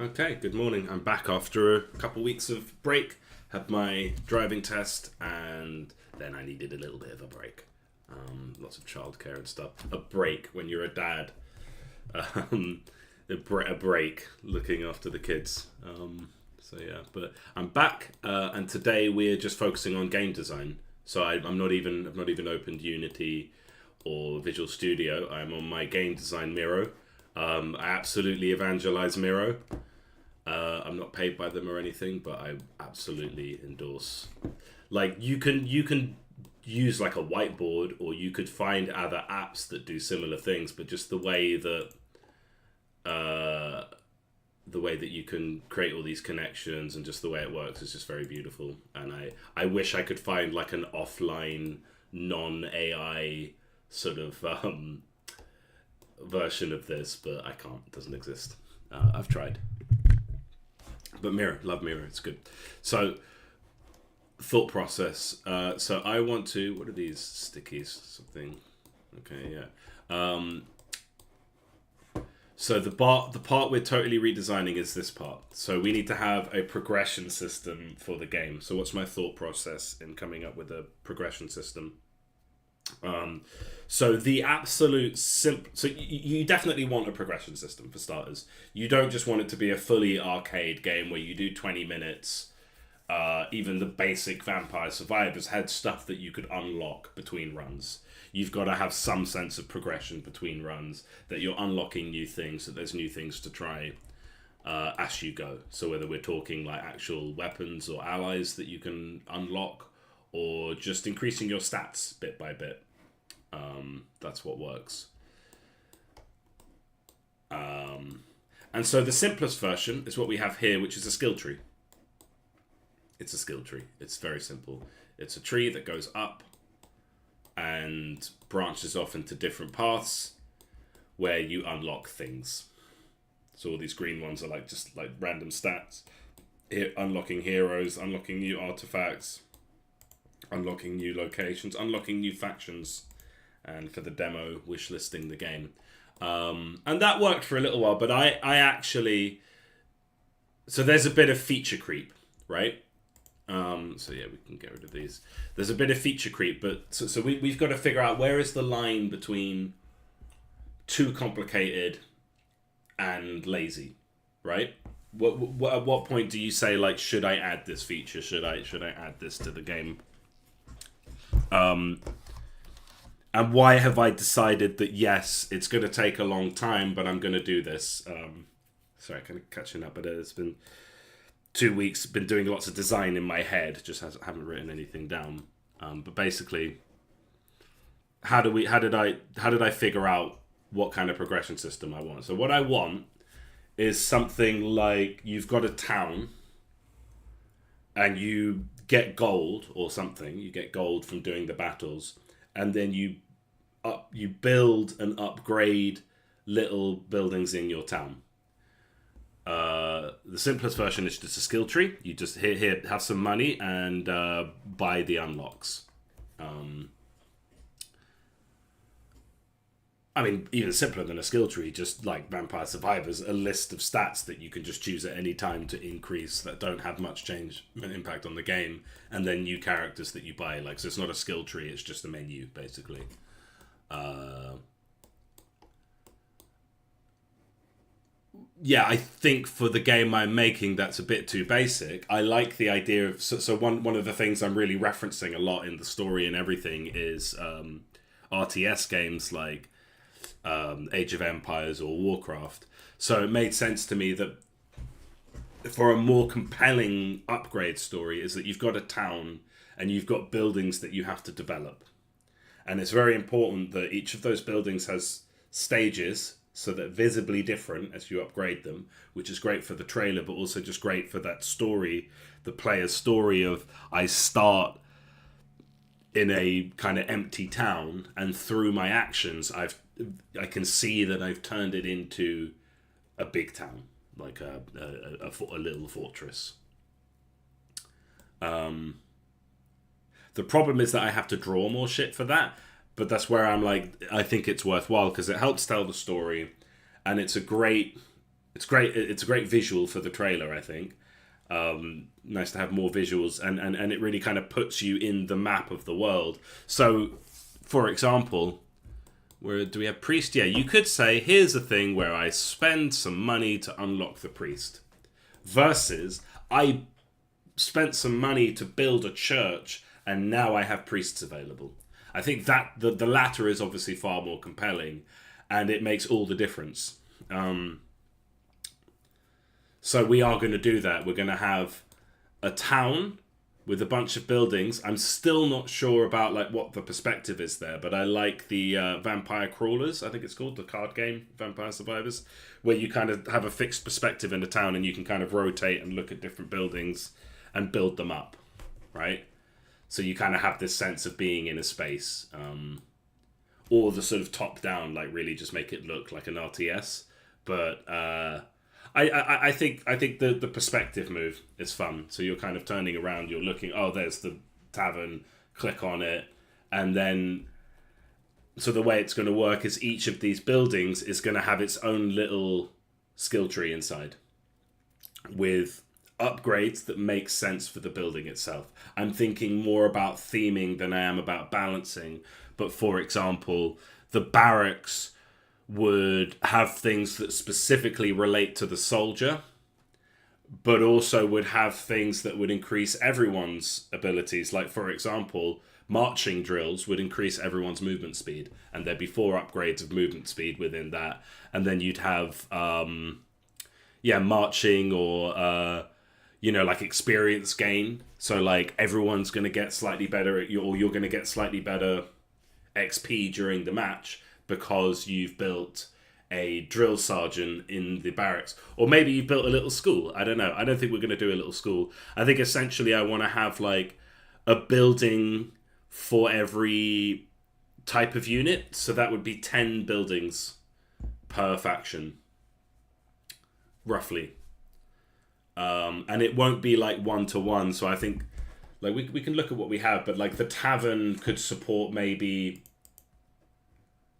Okay, good morning. I'm back after a couple weeks of break. Had my driving test, and then I needed a little bit of a break. Lots of childcare and stuff. A break when you're a dad. Um, a break looking after the kids. So yeah, but I'm back, and today we're just focusing on game design. So I've not even opened Unity or Visual Studio. I'm on my game design Miro. I absolutely evangelize Miro. I'm not paid by them or anything, but I absolutely endorse. Like you can use like a whiteboard, or you could find other apps that do similar things, but just the way that you can create all these connections and just the way it works is just very beautiful. And I wish I could find like an offline non-AI sort of version of this, but I can't. It doesn't exist. I've tried. But Miro, love Miro, it's good. So, thought process. So I want to, what are these stickies? Something, okay, yeah. So the part we're totally redesigning is this part. So we need to have a progression system for the game. So what's my thought process in coming up with a progression system? So the absolute so you definitely want a progression system for starters. You don't just want it to be a fully arcade game where you do 20 minutes. Even the basic Vampire Survivors had stuff that you could unlock between runs. You've got to have some sense of progression between runs, that you're unlocking new things, that there's new things to try as you go. So whether we're talking like actual weapons or allies that you can unlock, or just increasing your stats bit by bit. That's what works. And so the simplest version is what we have here, which is a skill tree. It's a skill tree. It's very simple. It's a tree that goes up and branches off into different paths where you unlock things. So all these green ones are like just like random stats. Unlocking heroes, unlocking new artifacts, unlocking new locations, unlocking new factions, and for the demo, wishlisting the game. And that worked for a little while, but I actually... So there's a bit of feature creep, right? So yeah, we can get rid of these. There's a bit of feature creep, but so we've got to figure out where is the line between too complicated and lazy, right? At what point do you say, like, should I add this feature? Should I add this to the game? And why have I decided that, yes, it's going to take a long time, but I'm going to do this? Sorry, kind of catching up, but it's been 2 weeks, been doing lots of design in my head, just haven't written anything down. But basically, how did I figure out what kind of progression system I want? So what I want is something like you've got a town and you get gold or something. You get gold from doing the battles, and then you build and upgrade little buildings in your town. The simplest version is just a skill tree. You just here have some money and buy the unlocks. I mean, even simpler than a skill tree, just like Vampire Survivors, a list of stats that you can just choose at any time to increase that don't have much impact on the game, and then new characters that you buy. Like, so it's not a skill tree; it's just a menu, basically. Yeah, I think for the game I'm making, that's a bit too basic. I like the idea of... So one of the things I'm really referencing a lot in the story and everything is RTS games like Age of Empires or Warcraft. So it made sense to me that for a more compelling upgrade story is that you've got a town and you've got buildings that you have to develop. And it's very important that each of those buildings has stages, so they're visibly different as you upgrade them, which is great for the trailer, but also just great for that story, the player's story of, I start in a kind of empty town, and through my actions, I can see that I've turned it into a big town, like a little fortress. The problem is that I have to draw more shit for that. But that's where I'm like, I think it's worthwhile because it helps tell the story, and it's a great It's great. It's a great visual for the trailer, I think. Nice to have more visuals, and it really kind of puts you in the map of the world. So, for example, where do we have priest? Yeah, you could say, here's a thing where I spend some money to unlock the priest. Versus, I spent some money to build a church and now I have priests available. I think that the latter is obviously far more compelling and it makes all the difference. So we are going to do that. We're going to have a town with a bunch of buildings. I'm still not sure about like what the perspective is there, but I like the Vampire Crawlers, I think it's called, the card game, Vampire Survivors, where you kind of have a fixed perspective in a town and you can kind of rotate and look at different buildings and build them up, right? So you kind of have this sense of being in a space, or the sort of top-down, like really just make it look like an RTS. But I think the perspective move is fun. So you're kind of turning around, you're looking, oh, there's the tavern, click on it, and then so the way it's going to work is each of these buildings is going to have its own little skill tree inside with upgrades that make sense for the building itself. I'm thinking more about theming than I am about balancing. But for example, the barracks would have things that specifically relate to the soldier, but also would have things that would increase everyone's abilities. Like, for example, marching drills would increase everyone's movement speed, and there'd be 4 upgrades of movement speed within that. And then you'd have, marching or, like experience gain. So, like, everyone's going to get slightly better, or you're going to get slightly better XP during the match because you've built a drill sergeant in the barracks. Or maybe you've built a little school. I don't know. I don't think we're going to do a little school. I think essentially I want to have like a building for every type of unit. So that would be 10 buildings per faction, roughly. And it won't be like 1-to-1. So I think like we can look at what we have, but like the tavern could support maybe.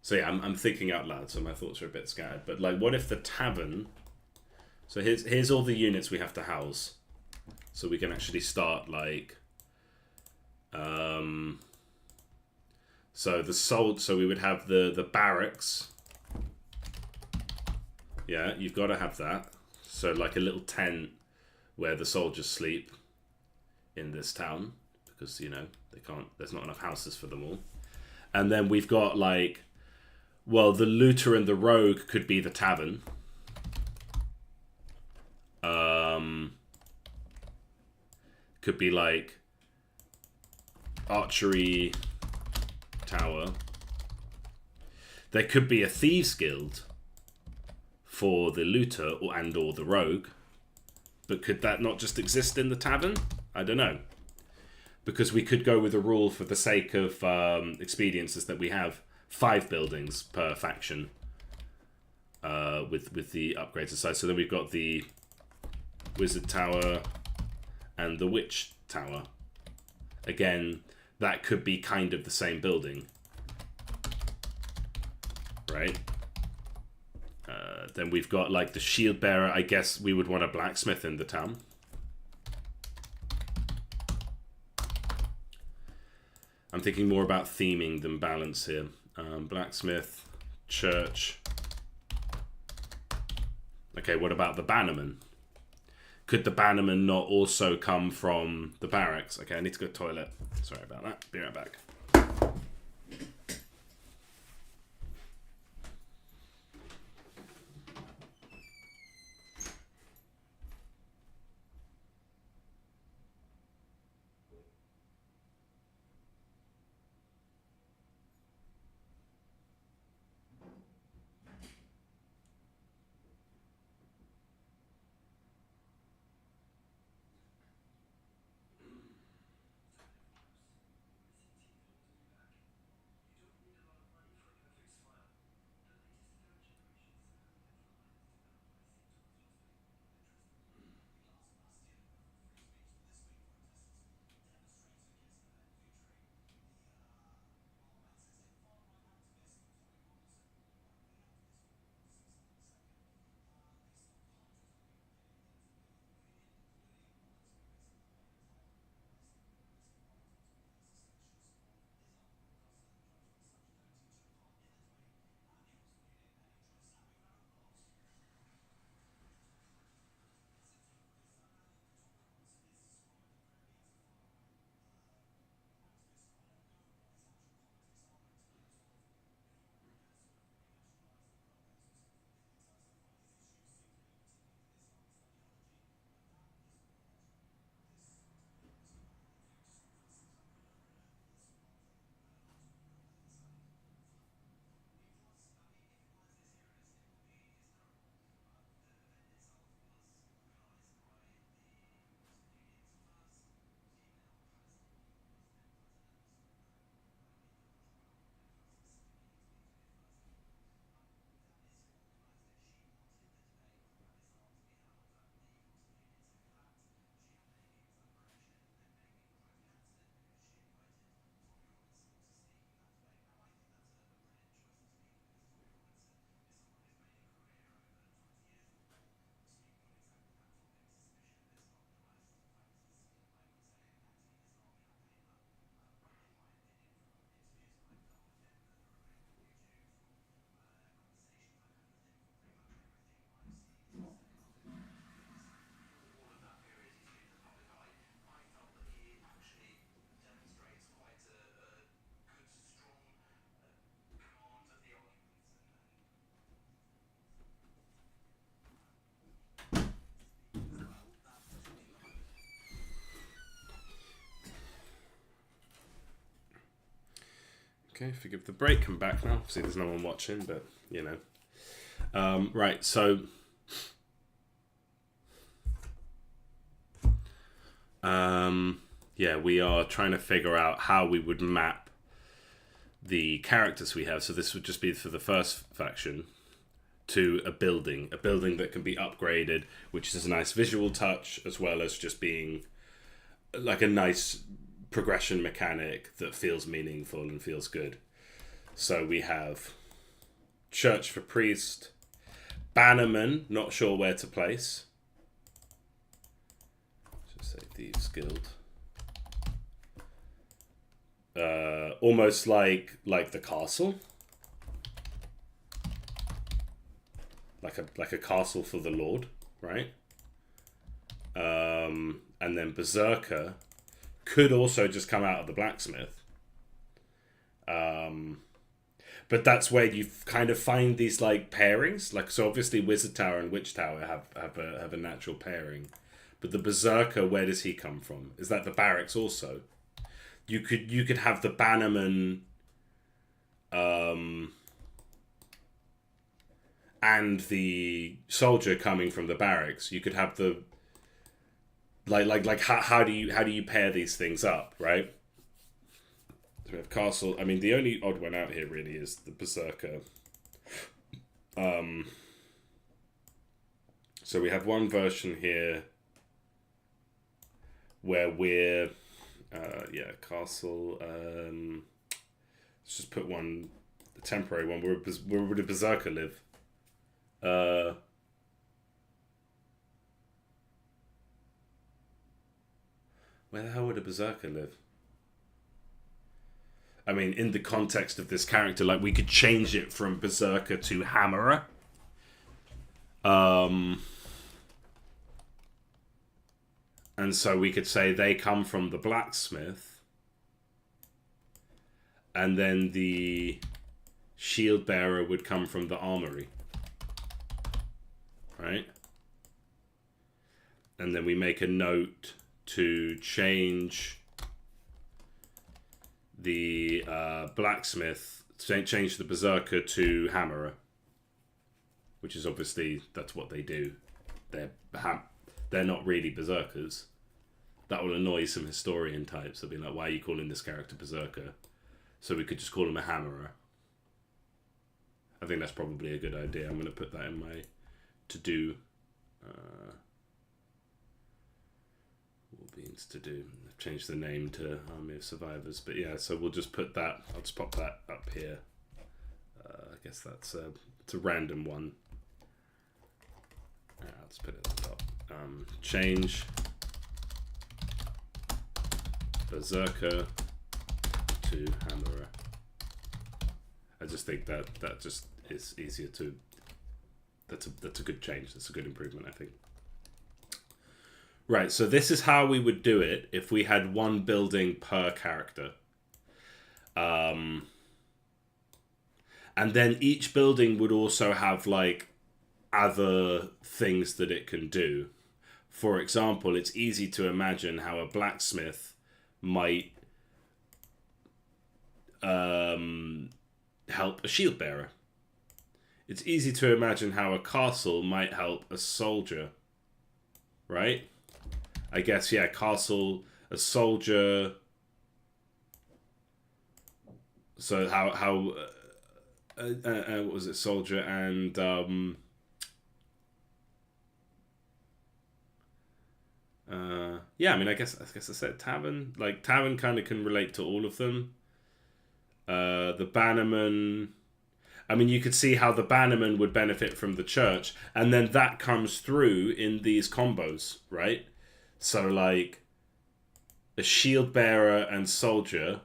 So yeah, I'm thinking out loud, so my thoughts are a bit scattered. But like, what if the tavern? So here's all the units we have to house, so we can actually start like. So so we would have the barracks. Yeah, you've got to have that. So like a little tent where the soldiers sleep in this town, because they can't. There's not enough houses for them all. And then we've got like. Well, the looter and the rogue could be the tavern. Could be like archery tower. There could be a thieves guild for the looter or the rogue. But could that not just exist in the tavern? I don't know. Because we could go with a rule for the sake of expediences that we have 5 buildings per faction with the upgrades aside. So then we've got the Wizard Tower and the Witch Tower. Again, that could be kind of the same building. Right? Then we've got like the Shield Bearer. I guess we would want a blacksmith in the town. I'm thinking more about theming than balance here. Blacksmith, church. Okay, what about the bannerman? Could the bannerman not also come from the barracks? Okay, I need to go to the toilet. Sorry about that. Be right back. Okay, forgive the break. I'm back now. See, there's no one watching, but you know. Right, so yeah, we are trying to figure out how we would map the characters we have. So this would just be for the first faction to a building that can be upgraded, which is a nice visual touch as well as just being like a nice progression mechanic that feels meaningful and feels good. So we have church for priest, bannerman, not sure where to place. Just say thieves guild. Almost like the castle, like a castle for the Lord, right? And then berserker could also just come out of the blacksmith. But that's where you kind of find these like pairings. Like, so obviously Wizard Tower and Witch Tower have a natural pairing. But the berserker, where does he come from? Is that the barracks also? You could have the bannerman and the soldier coming from the barracks. You could have the how do you pair these things up, right? So we have castle. I mean, the only odd one out here really is the berserker. So we have one version here where we're castle. Let's just put one, the temporary one. Where would a berserker live? Where the hell would a berserker live? I mean, in the context of this character, like, we could change it from berserker to hammerer. And so we could say they come from the blacksmith, and then the shield bearer would come from the armory, right? And then we make a note to change the blacksmith, change the berserker to hammerer, which is obviously, that's what they do. They're not really berserkers. That will annoy some historian types. They'll be like, why are you calling this character berserker? So we could just call him a hammerer. I think that's probably a good idea. I'm going to put that in my to-do. Beans to do. I've changed the name to Army of Survivors, but yeah, so we'll just put that. I'll just pop that up here. I guess that's it's a random one. I'll just put it at the top. Change berserker to hammerer. I just think that just is easier to. That's a good change. That's a good improvement, I think. Right, so this is how we would do it if we had one building per character. And then each building would also have, like, other things that it can do. For example, it's easy to imagine how a blacksmith might help a shield bearer. It's easy to imagine how a castle might help a soldier, right? I guess, yeah, castle, a soldier. So how what was it? Soldier and yeah. I mean, I guess I said tavern. Like, tavern kind of can relate to all of them. The bannerman. I mean, you could see how the bannerman would benefit from the church, and then that comes through in these combos, right? So, like, a shield bearer and soldier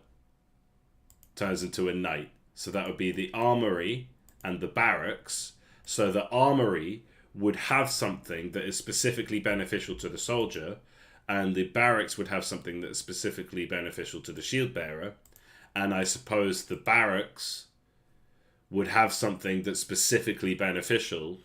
turns into a knight. So that would be the armory and the barracks. So the armory would have something that is specifically beneficial to the soldier, and the barracks would have something that is specifically beneficial to the shield bearer. And I suppose the barracks would have something that's specifically beneficial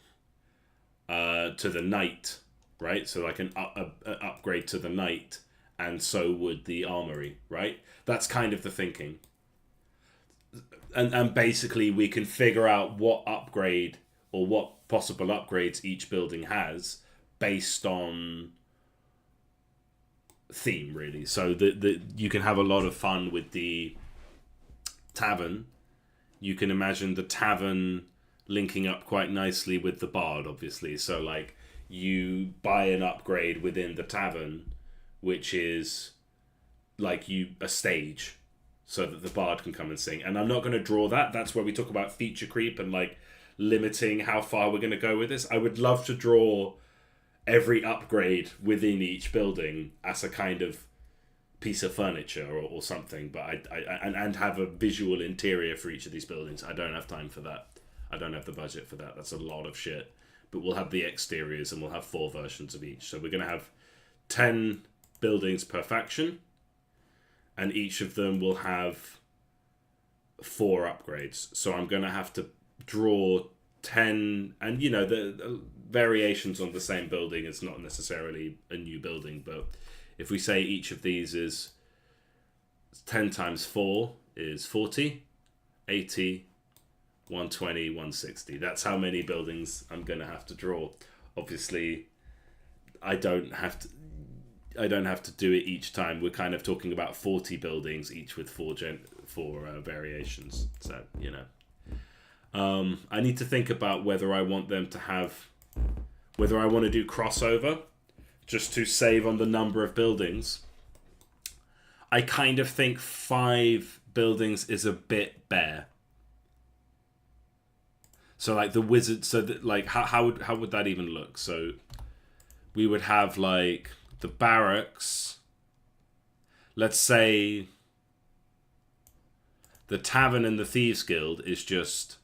to the knight. Right, so like an upgrade to the knight, and so would the armory, right? That's kind of the thinking. and basically we can figure out what upgrade or what possible upgrades each building has based on theme, really. So you can have a lot of fun with the tavern. You can imagine the tavern linking up quite nicely with the bard, obviously. So like you buy an upgrade within the tavern, which is like a stage, so that the bard can come and sing. And I'm not going to draw that. That's where we talk about feature creep and like limiting how far we're going to go with this. I would love to draw every upgrade within each building as a kind of piece of furniture or something, but and have a visual interior for each of these buildings. I don't have time for that. I don't have the budget for that. That's a lot of shit. But we'll have the exteriors and we'll have 4 versions of each. So we're going to have 10 buildings per faction, and each of them will have 4 upgrades. So I'm going to have to draw 10, and the variations on the same building is not necessarily a new building, but if we say each of these is 10 times 4 is 40, 80, 120, 160. That's how many buildings I'm going to have to draw. Obviously, I don't have to do it each time. We're kind of talking about 40 buildings, each with 4 variations. So, I need to think about whether I want them to have, whether I want to do crossover, just to save on the number of buildings. I kind of think 5 buildings is a bit bare. So like the wizard, so that like how would that even look? So we would have like the barracks. Let's say the tavern and the thieves guild is just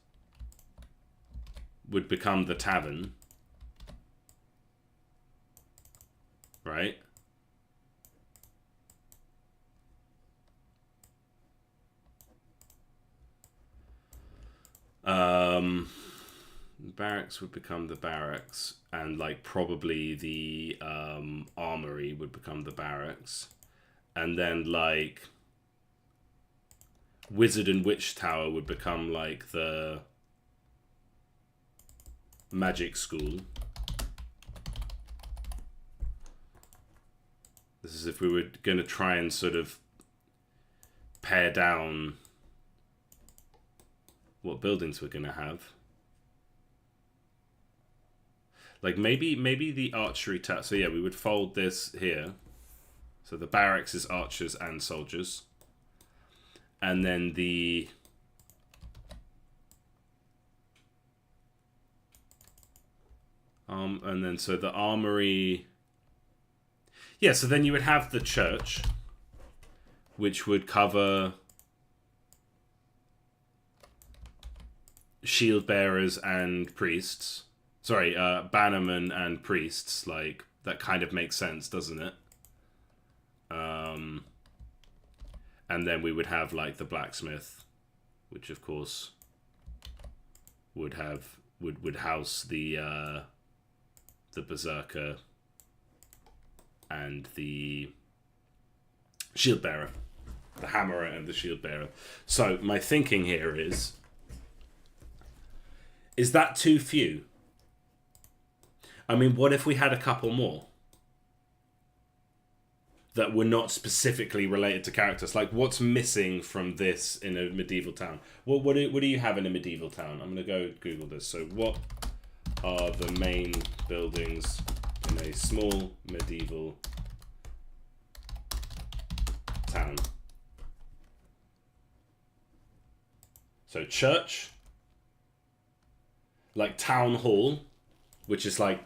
would become the tavern, right? Barracks would become the barracks, and like probably the armory would become the barracks, and then like wizard and witch tower would become like the magic school. This is if we were going to try and sort of pare down what buildings we're going to have. Like maybe the archery tower. So yeah, we would fold this here. So the barracks is archers and soldiers. And then the and then so the armory. Yeah, so then you would have the church, which would cover shield bearers and priests. Sorry, bannermen and priests. Like, that kind of makes sense, doesn't it? And then we would have, like, the blacksmith, which, of course, would house the berserker and the shield bearer. The hammerer and the shield bearer. So, my thinking here is that too few? I mean, what if we had a couple more that were not specifically related to characters? Like, what's missing from this in a medieval town? What do you have in a medieval town? I'm going to go Google this. So, what are the main buildings in a small medieval town? So, church, like town hall, which is like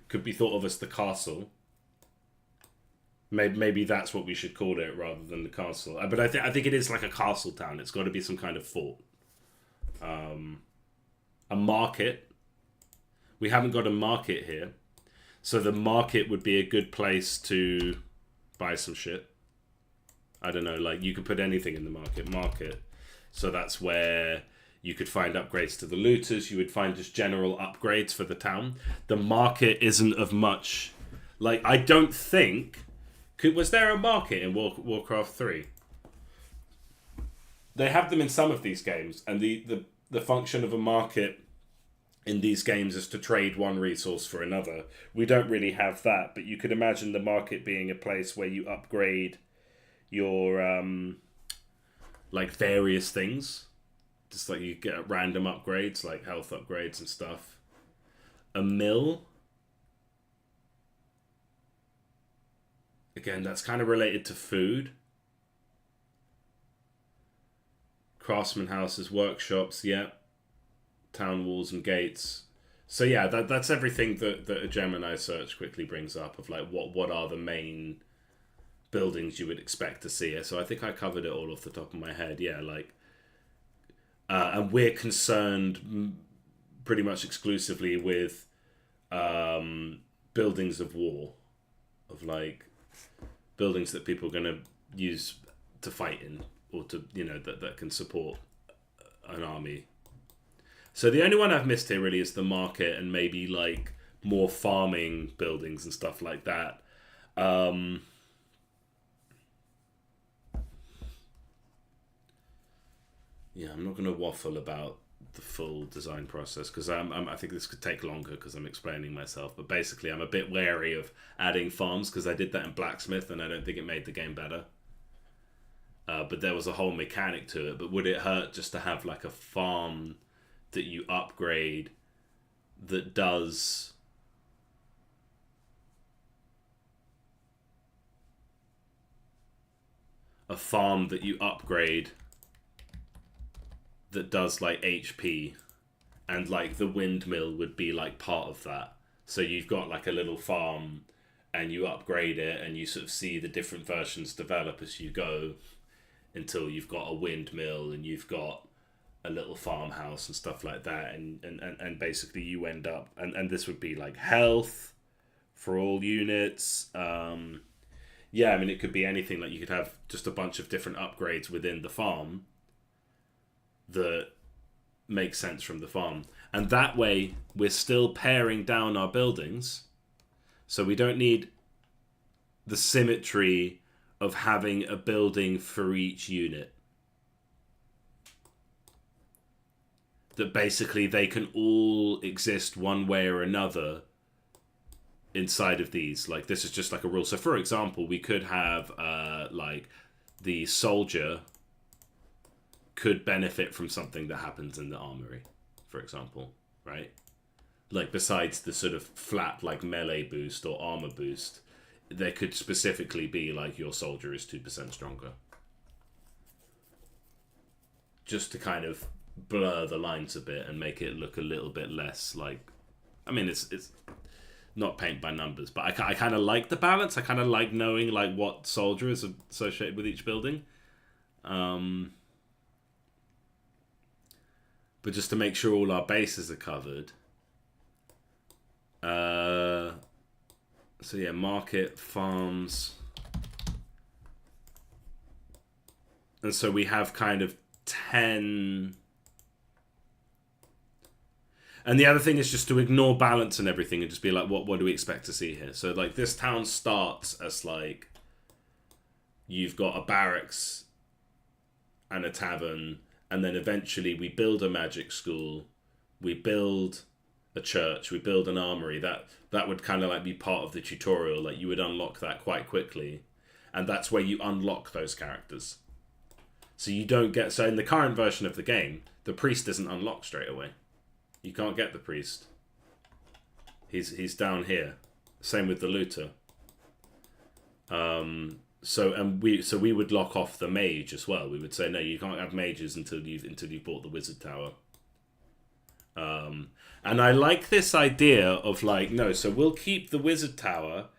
could be thought of as the castle. Maybe that's what we should call it rather than the castle. But I think it is like a castle town. It's got to be some kind of fort. A market. We haven't got a market here, so the market would be a good place to buy some shit. I don't know, like you could put anything in the market. So that's where you could find upgrades to the looters. You would find just general upgrades for the town. The market isn't of much. Like, I don't think... Was there a market in Warcraft 3? They have them in some of these games, and the function of a market in these games is to trade one resource for another. We don't really have that, but you could imagine the market being a place where you upgrade your like various things. Just like you get random upgrades, like health upgrades and stuff. A mill. Again, that's kind of related to food. Craftsman houses, workshops, yeah. Town walls and gates. So yeah, that's everything that a Gemini search quickly brings up of like what are the main buildings you would expect to see. So I think I covered it all off the top of my head. Yeah, like and we're concerned pretty much exclusively with buildings of war, of like buildings that people are going to use to fight in, or to, you know, that can support an army. So the only one I've missed here really is the market, and maybe like more farming buildings and stuff like that. Yeah, I'm not going to waffle about the full design process because I think this could take longer because I'm explaining myself. But basically, I'm a bit wary of adding farms because I did that in Blacksmith and I don't think it made the game better. But there was a whole mechanic to it. But would it hurt just to have like a farm that you upgrade that does a farm that you upgrade that does like HP, and like the windmill would be like part of that. So you've got like a little farm and you upgrade it and you sort of see the different versions develop as you go until you've got a windmill and you've got a little farmhouse and stuff like that, and basically you end up, and this would be like health for all units. Yeah, I mean, it could be anything. Like you could have just a bunch of different upgrades within the farm that make sense from the farm, and that way we're still paring down our buildings, so we don't need the symmetry of having a building for each unit. That basically they can all exist one way or another inside of these. Like this is just like a rule. So for example, we could have like the soldier could benefit from something that happens in the armory, for example, right? Like besides the sort of flat like melee boost or armor boost, there could specifically be like your soldier is 2% stronger. Just to kind of blur the lines a bit and make it look a little bit less like, I mean, it's not paint by numbers, but I kind of like the balance. I kind of like knowing like what soldier is associated with each building. But just to make sure all our bases are covered. So yeah, market, farms. And so we have kind of 10. And the other thing is just to ignore balance and everything and just be like, what do we expect to see here? So like this town starts as like, you've got a barracks and a tavern, and then eventually we build a magic school, we build a church, we build an armory. That would kind of like be part of the tutorial. Like you would unlock that quite quickly, and that's where you unlock those characters. So you don't get, so in the current version of the game, the priest isn't unlocked straight away. You can't get the priest. He's down here. Same with the looter. So we would lock off the mage as well. We would say no, you can't have mages until you've bought the wizard tower. And I like this idea of like, no, so we'll keep the wizard tower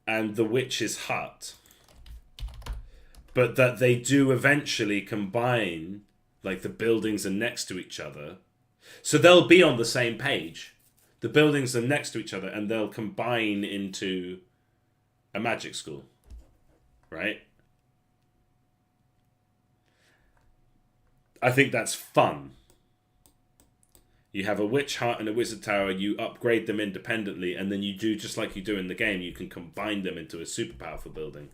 and the witch's hut, but that they do eventually combine, like the buildings are next to each other. So they'll be on the same page. The buildings are next to each other and they'll combine into a magic school. Right? I think that's fun. You have a witch hut and a wizard tower, you upgrade them independently, and then you do just like you do in the game, you can combine them into a super powerful building.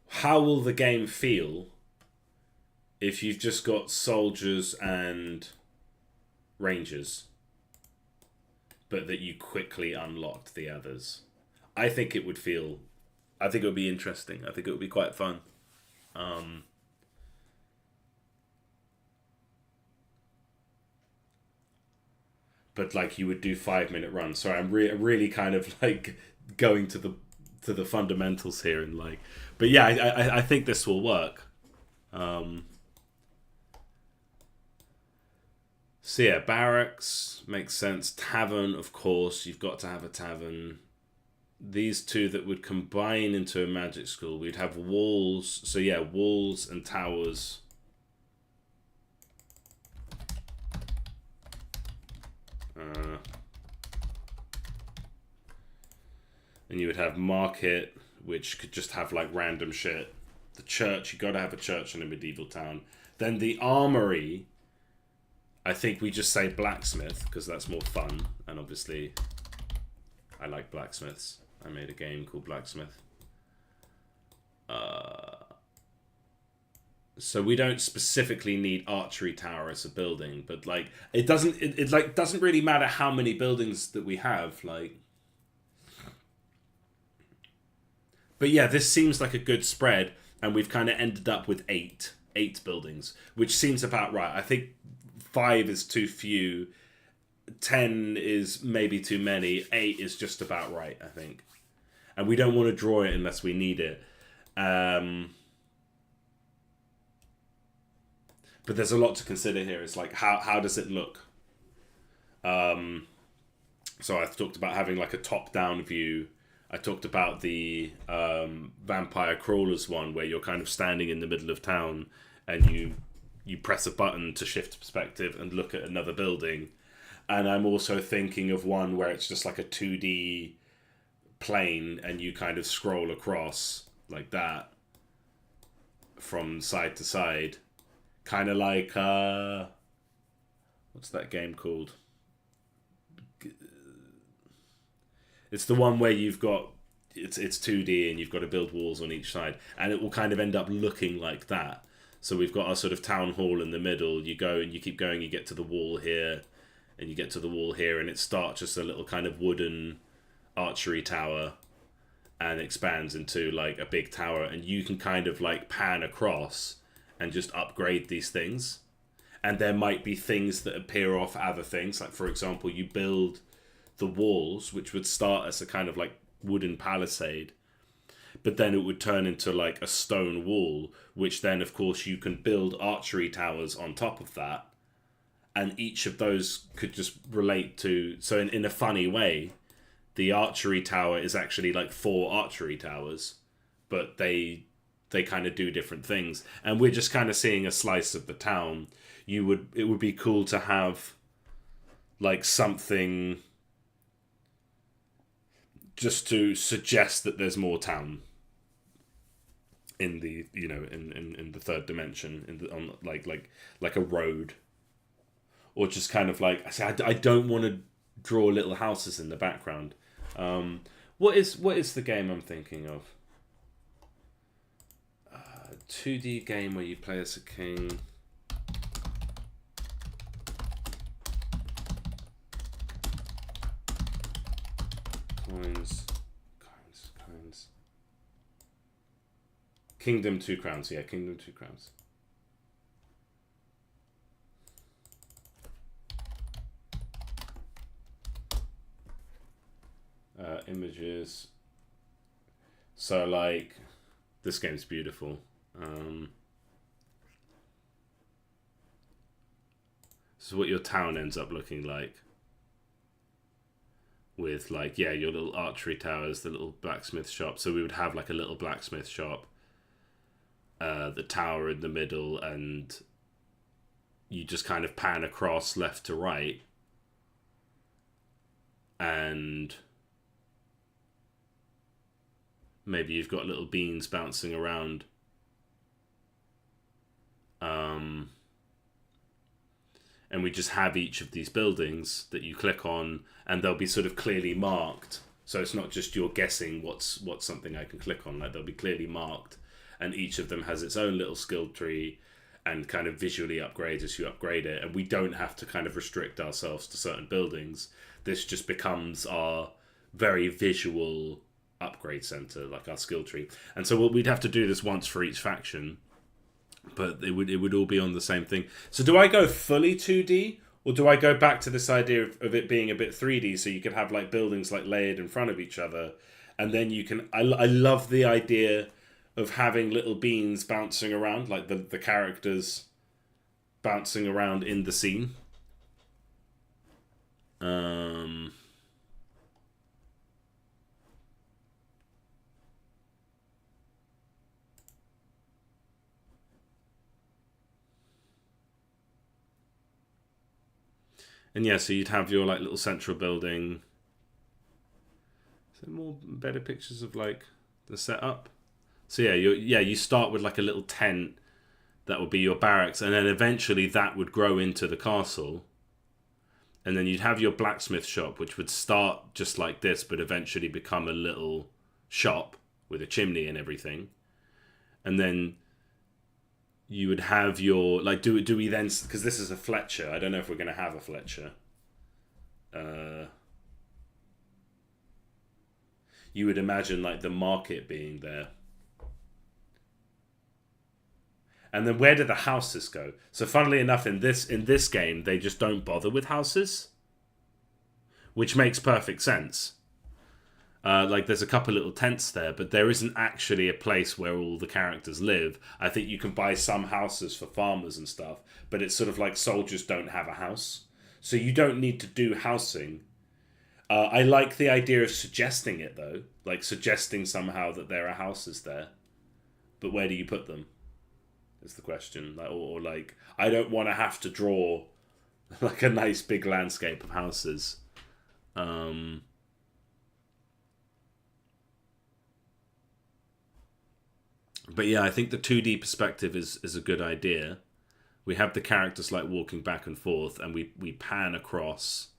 how will the game feel if you've just got soldiers and rangers, but that you quickly unlocked the others? I think it would feel... I think it would be interesting. I think it would be quite fun. But like, you would do 5-minute runs. Sorry, I'm really kind of like going to the fundamentals here, and like, but yeah, I think this will work. So yeah, barracks makes sense. Tavern, of course, you've got to have a tavern. These two that would combine into a magic school. We'd have walls. So yeah, walls and towers. And you would have market, which could just have like random shit. The church, you got to have a church in a medieval town. Then the armory, I think we just say blacksmith because that's more fun. And obviously, I like blacksmiths. I made a game called Blacksmith. So we don't specifically need archery tower as a building, but like it doesn't really matter how many buildings that we have, like. But yeah, this seems like a good spread, and we've kind of ended up with eight buildings, which seems about right. I think 5 is too few, 10 is maybe too many, 8 is just about right, I think. And we don't want to draw it unless we need it. But there's a lot to consider here. It's like, how does it look? So I've talked about having like a top-down view. I talked about the Vampire Crawlers one, where you're kind of standing in the middle of town and you press a button to shift perspective and look at another building. And I'm also thinking of one where it's just like a 2D plane and you kind of scroll across like that from side to side. Kind of like, what's that game called? It's the one where you've got, it's 2D and you've got to build walls on each side, and it will kind of end up looking like that. So we've got our sort of town hall in the middle. You go and you keep going, you get to the wall here, and you get to the wall here, and it starts just a little kind of wooden archery tower and expands into like a big tower, and you can kind of like pan across and just upgrade these things. And there might be things that appear off other things. Like, for example, you build the walls, which would start as a kind of like wooden palisade, but then it would turn into like a stone wall, which then, of course, you can build archery towers on top of that. And each of those could just relate to... So in a funny way, the archery tower is actually like 4 archery towers, but they kind of do different things. And we're just kind of seeing a slice of the town. It would be cool to have like something just to suggest that there's more town in the, you know, in the third dimension, on like a road, or just kind of like, I don't want to draw little houses in the background. What is the game I'm thinking of? 2D game where you play as a king. Coins. Kingdom 2 Crowns. Yeah, Kingdom 2 Crowns. Images. So, like, this game's beautiful. This is what your town ends up looking like. With, like, yeah, your little archery towers, the little blacksmith shop. So we would have, like, a little blacksmith shop. The tower in the middle, and you just kind of pan across left to right. And maybe you've got little beans bouncing around. And we just have each of these buildings that you click on, and they'll be sort of clearly marked. So it's not just you're guessing what's something I can click on. Like, they'll be clearly marked, and each of them has its own little skill tree and kind of visually upgrades as you upgrade it, and we don't have to kind of restrict ourselves to certain buildings. This just becomes our very visual upgrade center, like our skill tree. And so we'd have to do this once for each faction, but it would all be on the same thing. So do I go fully 2D, or do I go back to this idea of it being a bit 3D, so you can have like buildings like layered in front of each other, and then you can... I love the idea of having little beans bouncing around, like the characters bouncing around in the scene. And yeah, so you'd have your like little central building. Is there more better pictures of like the setup? So yeah, you start with like a little tent that would be your barracks, and then eventually that would grow into the castle. And then you'd have your blacksmith shop, which would start just like this, but eventually become a little shop with a chimney and everything. And then you would have your... Like, do we then... Because this is a Fletcher. I don't know if we're going to have a Fletcher. You would imagine, like, the market being there. And then where do the houses go? So funnily enough, in this game, they just don't bother with houses, which makes perfect sense. Like there's a couple little tents there, but there isn't actually a place where all the characters live. I think you can buy some houses for farmers and stuff, but it's sort of like soldiers don't have a house. So you don't need to do housing. I like the idea of suggesting it though, like suggesting somehow that there are houses there. But where do you put them? Is the question. Like, or like, I don't want to have to draw like a nice big landscape of houses. But yeah, I think the 2D perspective is a good idea. We have the characters like walking back and forth, and we pan across,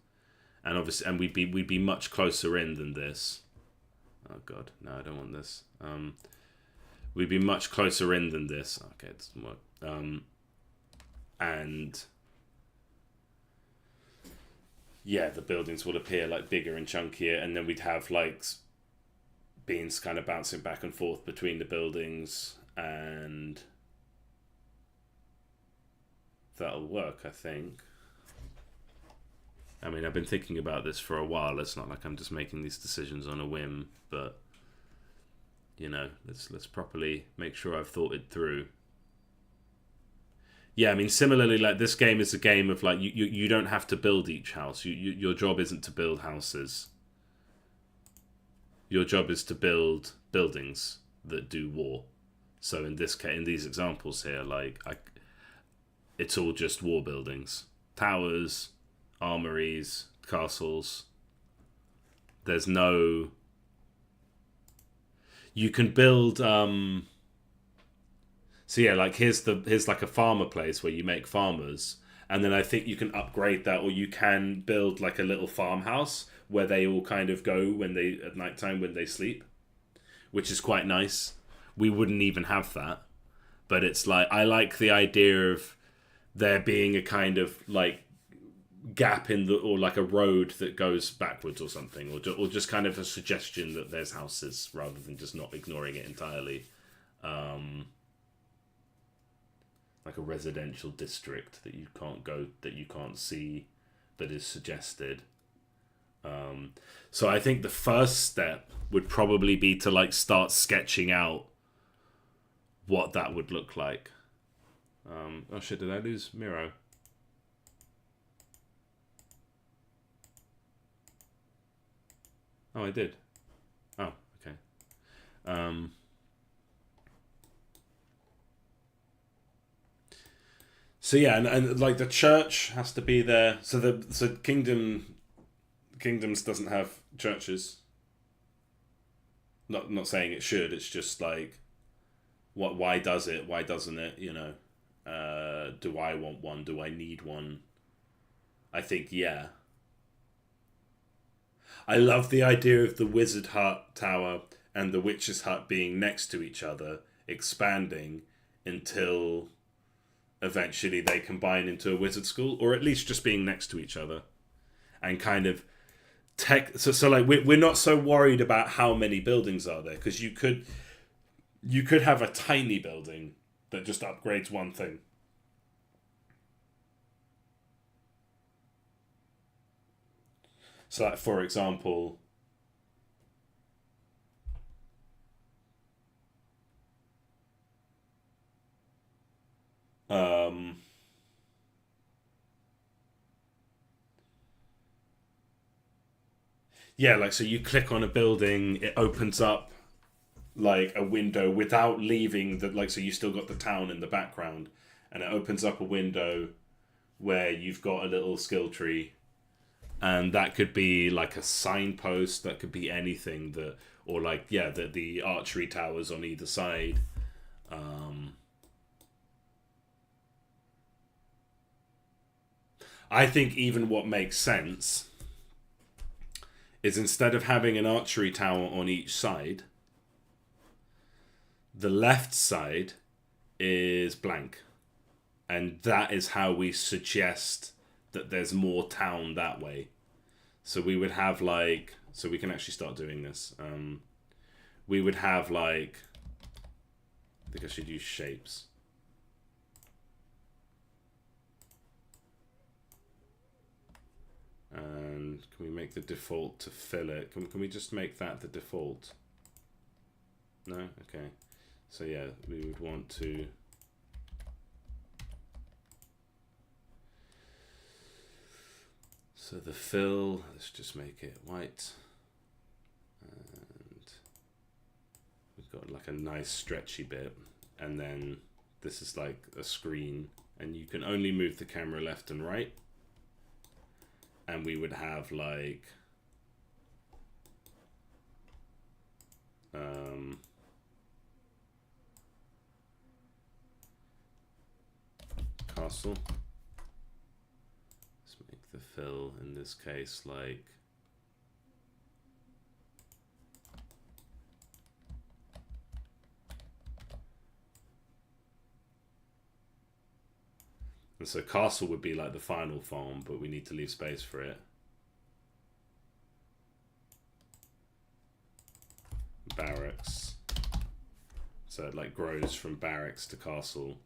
and obviously, and we'd be much closer in than this. Oh god, no, I don't want this. We'd be much closer in than this. Okay, it doesn't work. And yeah, the buildings would appear like bigger and chunkier, and then we'd have like beans kind of bouncing back and forth between the buildings, and that'll work, I think. I mean, I've been thinking about this for a while. It's not like I'm just making these decisions on a whim, but you know, let's properly make sure I've thought it through. Yeah, I mean, similarly, like this game is a game of like you don't have to build each house. Your job isn't to build houses. Your job is to build buildings that do war. So in this case, in these examples here, like it's all just war buildings, towers, armories, castles. There's no... You can build... So yeah, like here's like a farmer place where you make farmers, and then I think you can upgrade that, or you can build like a little farmhouse where they all kind of go when they at nighttime when they sleep, which is quite nice. We wouldn't even have that, but it's like I like the idea of there being a kind of like gap in the, or like a road that goes backwards or something, or just kind of a suggestion that there's houses rather than just not ignoring it entirely. Like a residential district that you can't go, that you can't see, that is suggested. So I think the first step would probably be to like start sketching out what that would look like. Oh shit, did I lose Miro? Oh, I did. Oh, okay. So yeah, and like the church has to be there. So Kingdoms doesn't have churches. Not saying it should. It's just like, what? Why does it? Why doesn't it? You know, do I want one? Do I need one? I think yeah. I love the idea of the wizard hut tower and the witch's hut being next to each other expanding until eventually they combine into a wizard school, or at least just being next to each other and kind of so like we're not so worried about how many buildings are there, because you could have a tiny building that just upgrades one thing. So like, for example, yeah, like, so you click on a building, it opens up like a window without leaving the, like, so you still got the town in the background, and it opens up a window where you've got a little skill tree, and that could be like a signpost, that could be anything, that, or like, yeah, the archery towers on either side. I think even what makes sense is, instead of having an archery tower on each side, the left side is blank. And that is how we suggest that there's more town that way. So we would have like, so we can actually start doing this. We would have like, I think I should use shapes. And can we make the default to fill it? Can we just make that the default? No? Okay. So yeah, we would want to... So the fill, let's just make it white. And we've got like a nice stretchy bit. And then this is like a screen. And you can only move the camera left and right. And we would have like... castle. Let's make the fill in this case like... And so castle would be like the final form, but we need to leave space for it. Barracks. So it like grows from barracks to castle.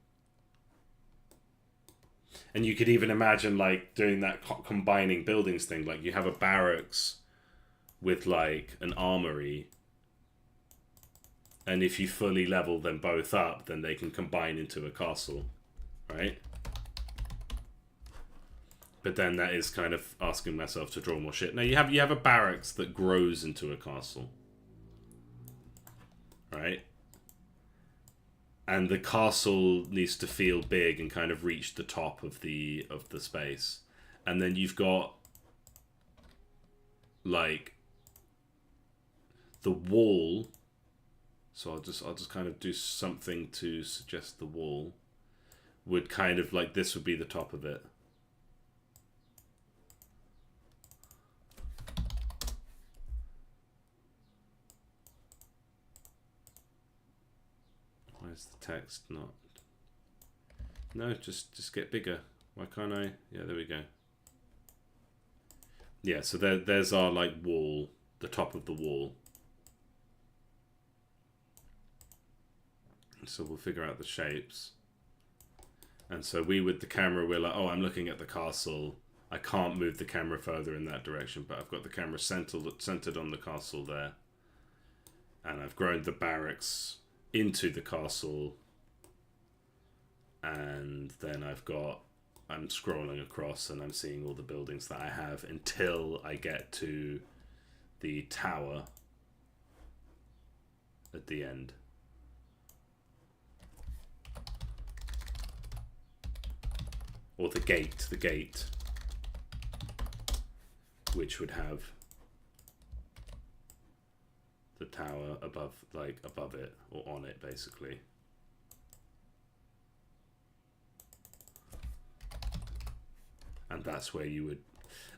And you could even imagine like doing that combining buildings thing. Like you have a barracks with like an armory. And if you fully level them both up, then they can combine into a castle, right? But then that is kind of asking myself to draw more shit. Now you have a barracks that grows into a castle, right? And the castle needs to feel big and kind of reach the top of the space. And then you've got like the wall. So I'll just kind of do something to suggest the wall would kind of like, this would be the top of it. Where's the text not? No, just get bigger. Why can't I? Yeah, there we go. Yeah, so there's our like wall, the top of the wall. So we'll figure out the shapes. And so we, with the camera, we're like, oh, I'm looking at the castle. I can't move the camera further in that direction, but I've got the camera centered on the castle there. And I've grown the barracks into the castle, and then I'm scrolling across and I'm seeing all the buildings that I have until I get to the tower at the end. Or the gate, which would have the tower above it, or on it, basically. And that's where you would,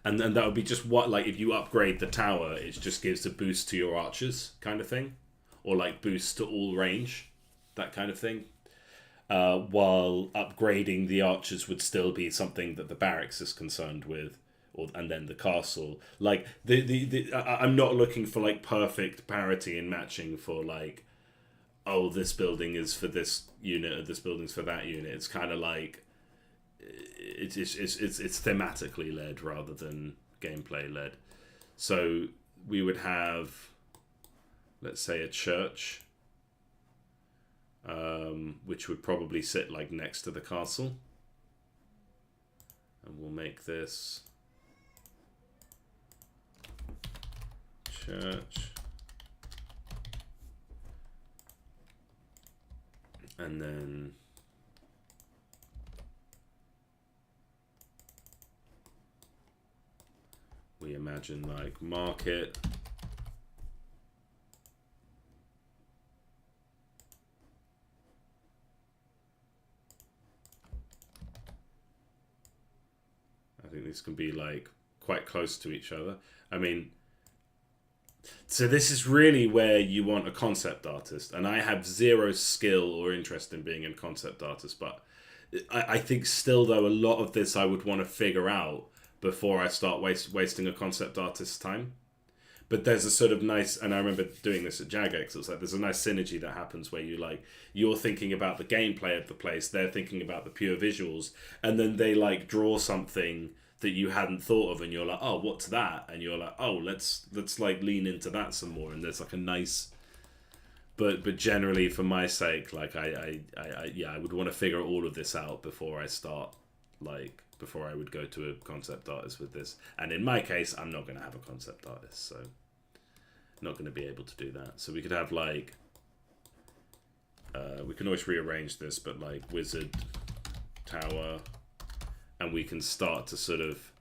and that would be just what, like, if you upgrade the tower, it just gives a boost to your archers, kind of thing, or like boost to all range. that kind of thing. While upgrading the archers would still be something that the barracks is concerned with, and then the castle. Like I'm not looking for like perfect parity and matching for like, oh, this building is for this unit or this building's for that unit. It's kind of like it's thematically led rather than gameplay led. So we would have, let's say, a church, which would probably sit like next to the castle, and we'll make this church, and then we imagine like market, I think these can be like quite close to each other. I mean, so this is really where you want a concept artist, and I have zero skill or interest in being a concept artist, but I think still though a lot of this I would want to figure out before I start wasting a concept artist's time. But there's a sort of nice, and I remember doing this at Jagex, it's like there's a nice synergy that happens where you're thinking about the gameplay of the place, they're thinking about the pure visuals, and then they like draw something that you hadn't thought of, and you're like, oh, what's that? And you're like, oh, let's like lean into that some more, and there's like a nice, but generally for my sake, like I would want to figure all of this out before I start, like before I would go to a concept artist with this. And in my case, I'm not going to have a concept artist, so not going to be able to do that. So we could have like, we can always rearrange this, but like wizard tower, and we can start to sort of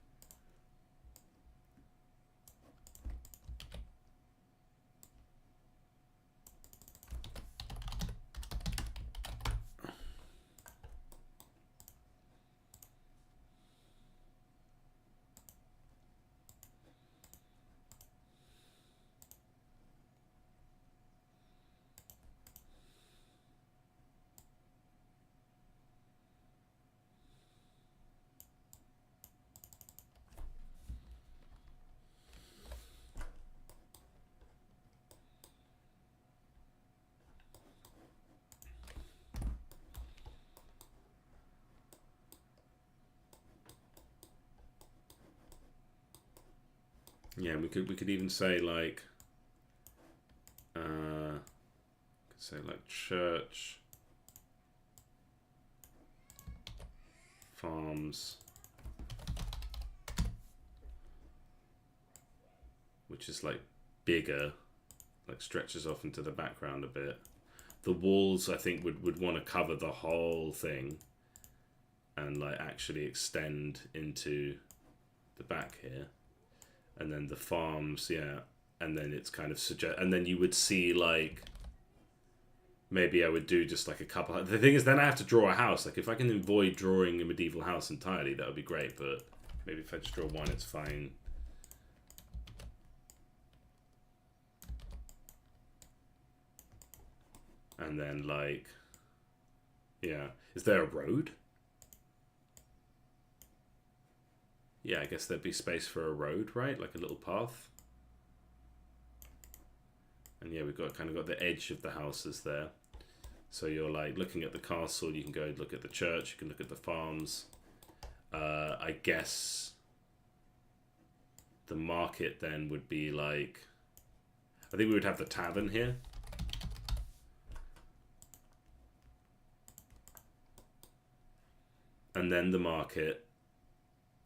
yeah, we could even say like, say like church, farms, which is like bigger, like stretches off into the background a bit. The walls, I think, would want to cover the whole thing and like actually extend into the back here. And then the farms, yeah, and then it's kind of and then you would see like, maybe I would do just like a couple. The thing is, then I have to draw a house. Like if I can avoid drawing a medieval house entirely, that would be great. But maybe if I just draw one, it's fine. And then like, yeah, is there a road? Yeah, I guess there'd be space for a road, right? Like a little path. And yeah, we've got kind of got the edge of the houses there. So you're like looking at the castle, you can go look at the church, you can look at the farms. I guess the market then would be like, I think we would have the tavern here. And then the market.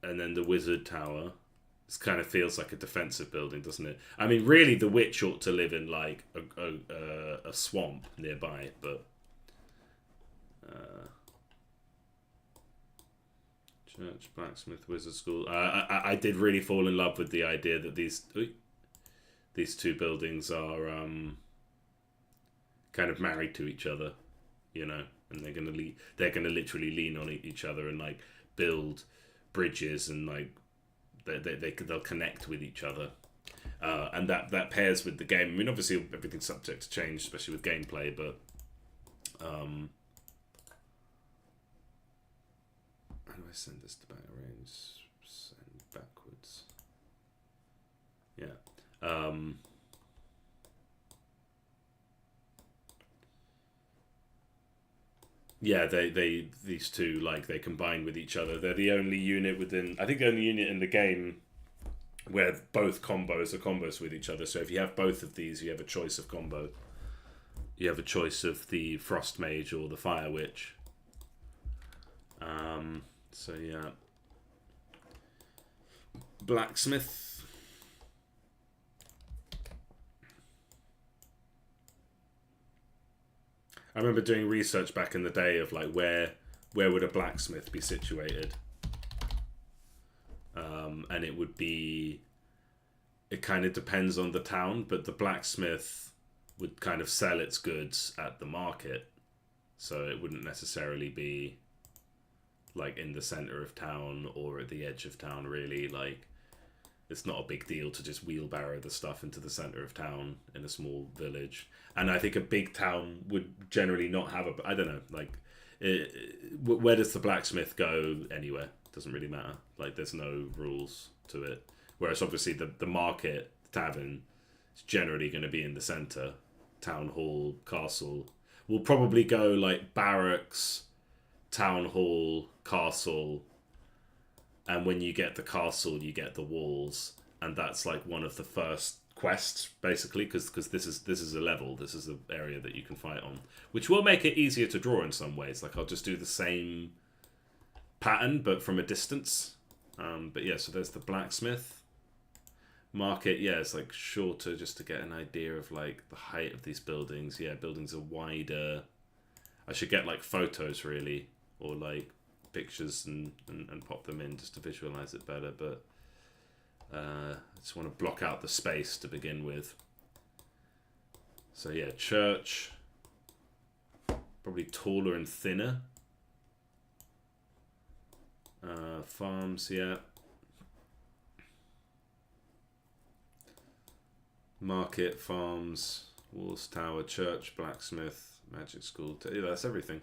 And then the wizard tower. This kind of feels like a defensive building, doesn't it? I mean, really, the witch ought to live in like a swamp nearby, but church, blacksmith, wizard school. I did really fall in love with the idea that these two buildings are kind of married to each other, you know, and they're gonna literally lean on each other and like build bridges, and like they'll connect with each other, and that pairs with the game. I mean, obviously everything's subject to change, especially with gameplay, but How do I send this to back arrange? Send backwards. Yeah. Yeah, these two, like, they combine with each other. They're the only unit within, I think the only unit in the game where both combos are combos with each other. So if you have both of these, you have a choice of combo. You have a choice of the Frost Mage or the Fire Witch. So yeah. Blacksmith. I remember doing research back in the day of like where would a blacksmith be situated, and it would be. It kind of depends on the town, but the blacksmith would kind of sell its goods at the market, so it wouldn't necessarily be like in the center of town or at the edge of town. Really, like it's not a big deal to just wheelbarrow the stuff into the center of town in a small village. And I think a big town would generally not have a. I don't know, like where does the blacksmith go? Anywhere, doesn't really matter. Like there's no rules to it. Whereas obviously the market, the tavern, is generally going to be in the center. Town hall, castle. We'll probably go like barracks, town hall, castle, and when you get the castle, you get the walls, and that's like one of the first quests, basically, because this is a level, this is an area that you can fight on, which will make it easier to draw in some ways. Like I'll just do the same pattern but from a distance. But yeah, so there's the blacksmith. Market, yeah, it's like shorter just to get an idea of like the height of these buildings. Yeah, buildings are wider. I should get like photos really, or like pictures and pop them in just to visualize it better, but I just want to block out the space to begin with. So yeah, church, probably taller and thinner. Farms, yeah. Market, farms, walls, tower, church, blacksmith, magic school. Yeah, that's everything.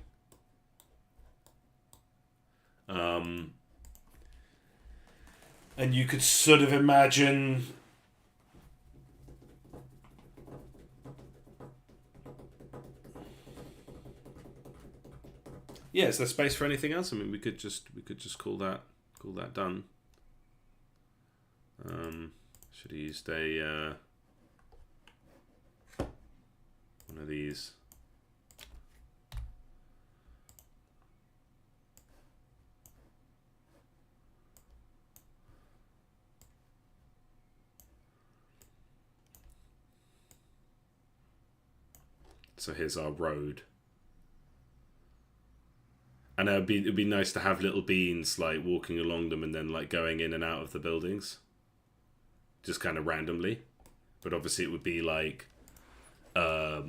And you could sort of imagine yeah, is there space for anything else? I mean, we could just call that done. Should have used a one of these. So here's our road. And it'd be nice to have little beans like walking along them and then like going in and out of the buildings. Just kind of randomly. But obviously it would be like a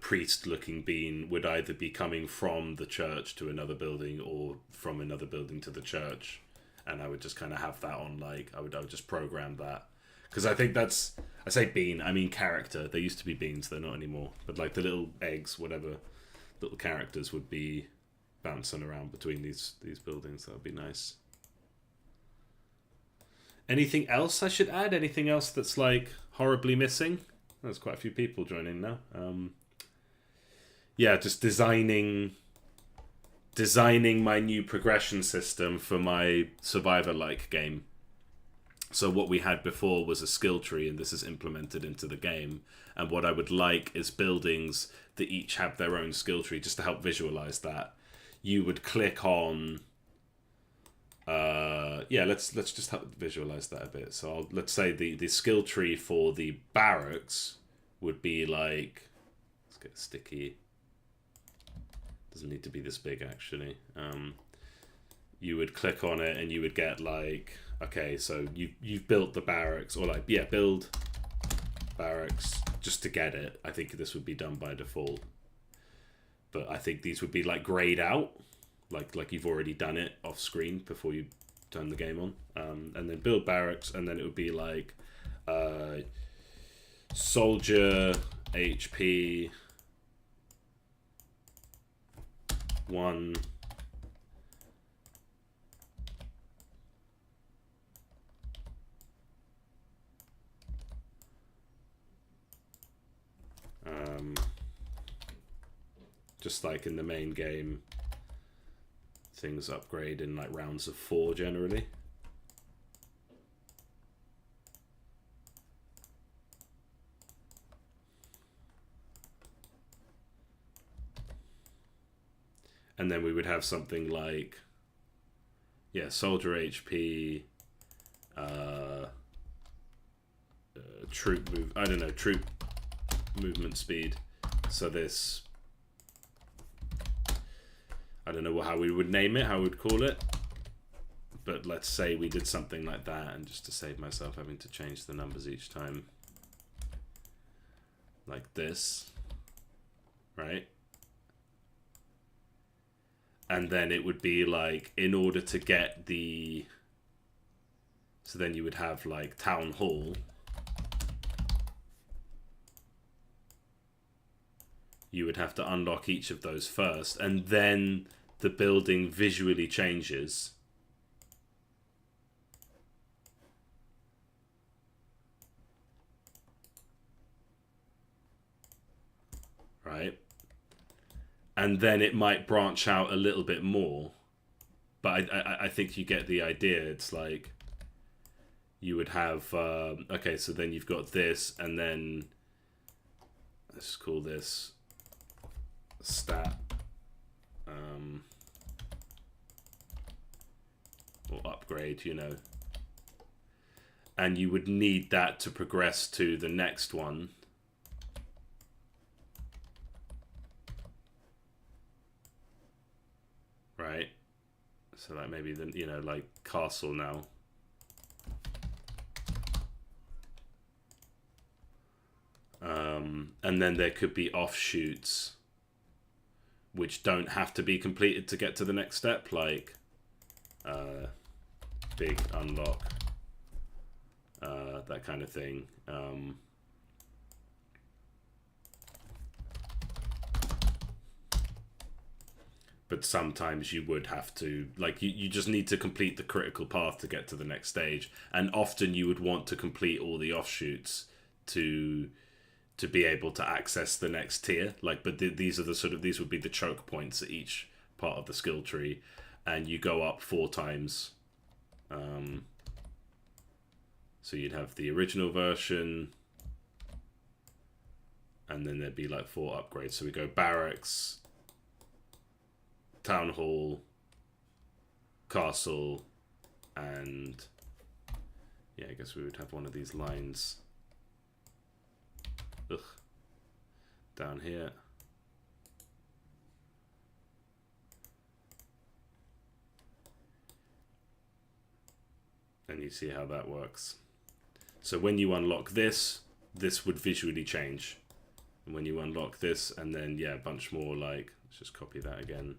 priest looking bean would either be coming from the church to another building or from another building to the church. And I would just kind of have that on like, I would just program that. Because I think that's, I say bean, I mean character. They used to be beans, they're not anymore. But like the little eggs, whatever, little characters would be bouncing around between these buildings. That would be nice. Anything else I should add? Anything else that's like horribly missing? There's quite a few people joining now. Yeah, just designing my new progression system for my Survivor-like game. So what we had before was a skill tree, and this is implemented into the game. And what I would like is buildings that each have their own skill tree, just to help visualize that. You would click on... yeah, let's just help visualize that a bit. So let's say the skill tree for the barracks would be like... Let's get sticky. Doesn't need to be this big, actually. You would click on it and you would get like... Okay, so you've built the barracks, or like, yeah, build barracks just to get it. I think this would be done by default. But I think these would be like grayed out, like you've already done it off screen before you turn the game on. And then build barracks, and then it would be like soldier, HP, 1. Just like in the main game, things upgrade in like rounds of 4 generally. And then we would have something like, yeah, soldier HP, troop move, I don't know, troop movement speed. So this, I don't know how we would name it, how we would call it, but let's say we did something like that, and just to save myself having to change the numbers each time, like this, right? And then it would be like, in order to get the, so then you would have like town hall. You would have to unlock each of those first, and then the building visually changes. Right? And then it might branch out a little bit more. But I think you get the idea. It's like you would have, okay, so then you've got this, and then let's call this stat, or upgrade, you know. And you would need that to progress to the next one. Right? So like maybe the, you know, like castle now. And then there could be offshoots which don't have to be completed to get to the next step, like big unlock, that kind of thing. But sometimes you would have to, like, you just need to complete the critical path to get to the next stage. And often you would want to complete all the offshoots to be able to access the next tier. Like, but these are the sort of, these would be the choke points at each part of the skill tree. And you go up 4 times. So you'd have the original version, and then there'd be like 4 upgrades. So we go barracks, town hall, castle, and yeah, I guess we would have one of these lines down here. And you see how that works. So when you unlock this, this would visually change. And when you unlock this, and then, yeah, a bunch more, like, let's just copy that again.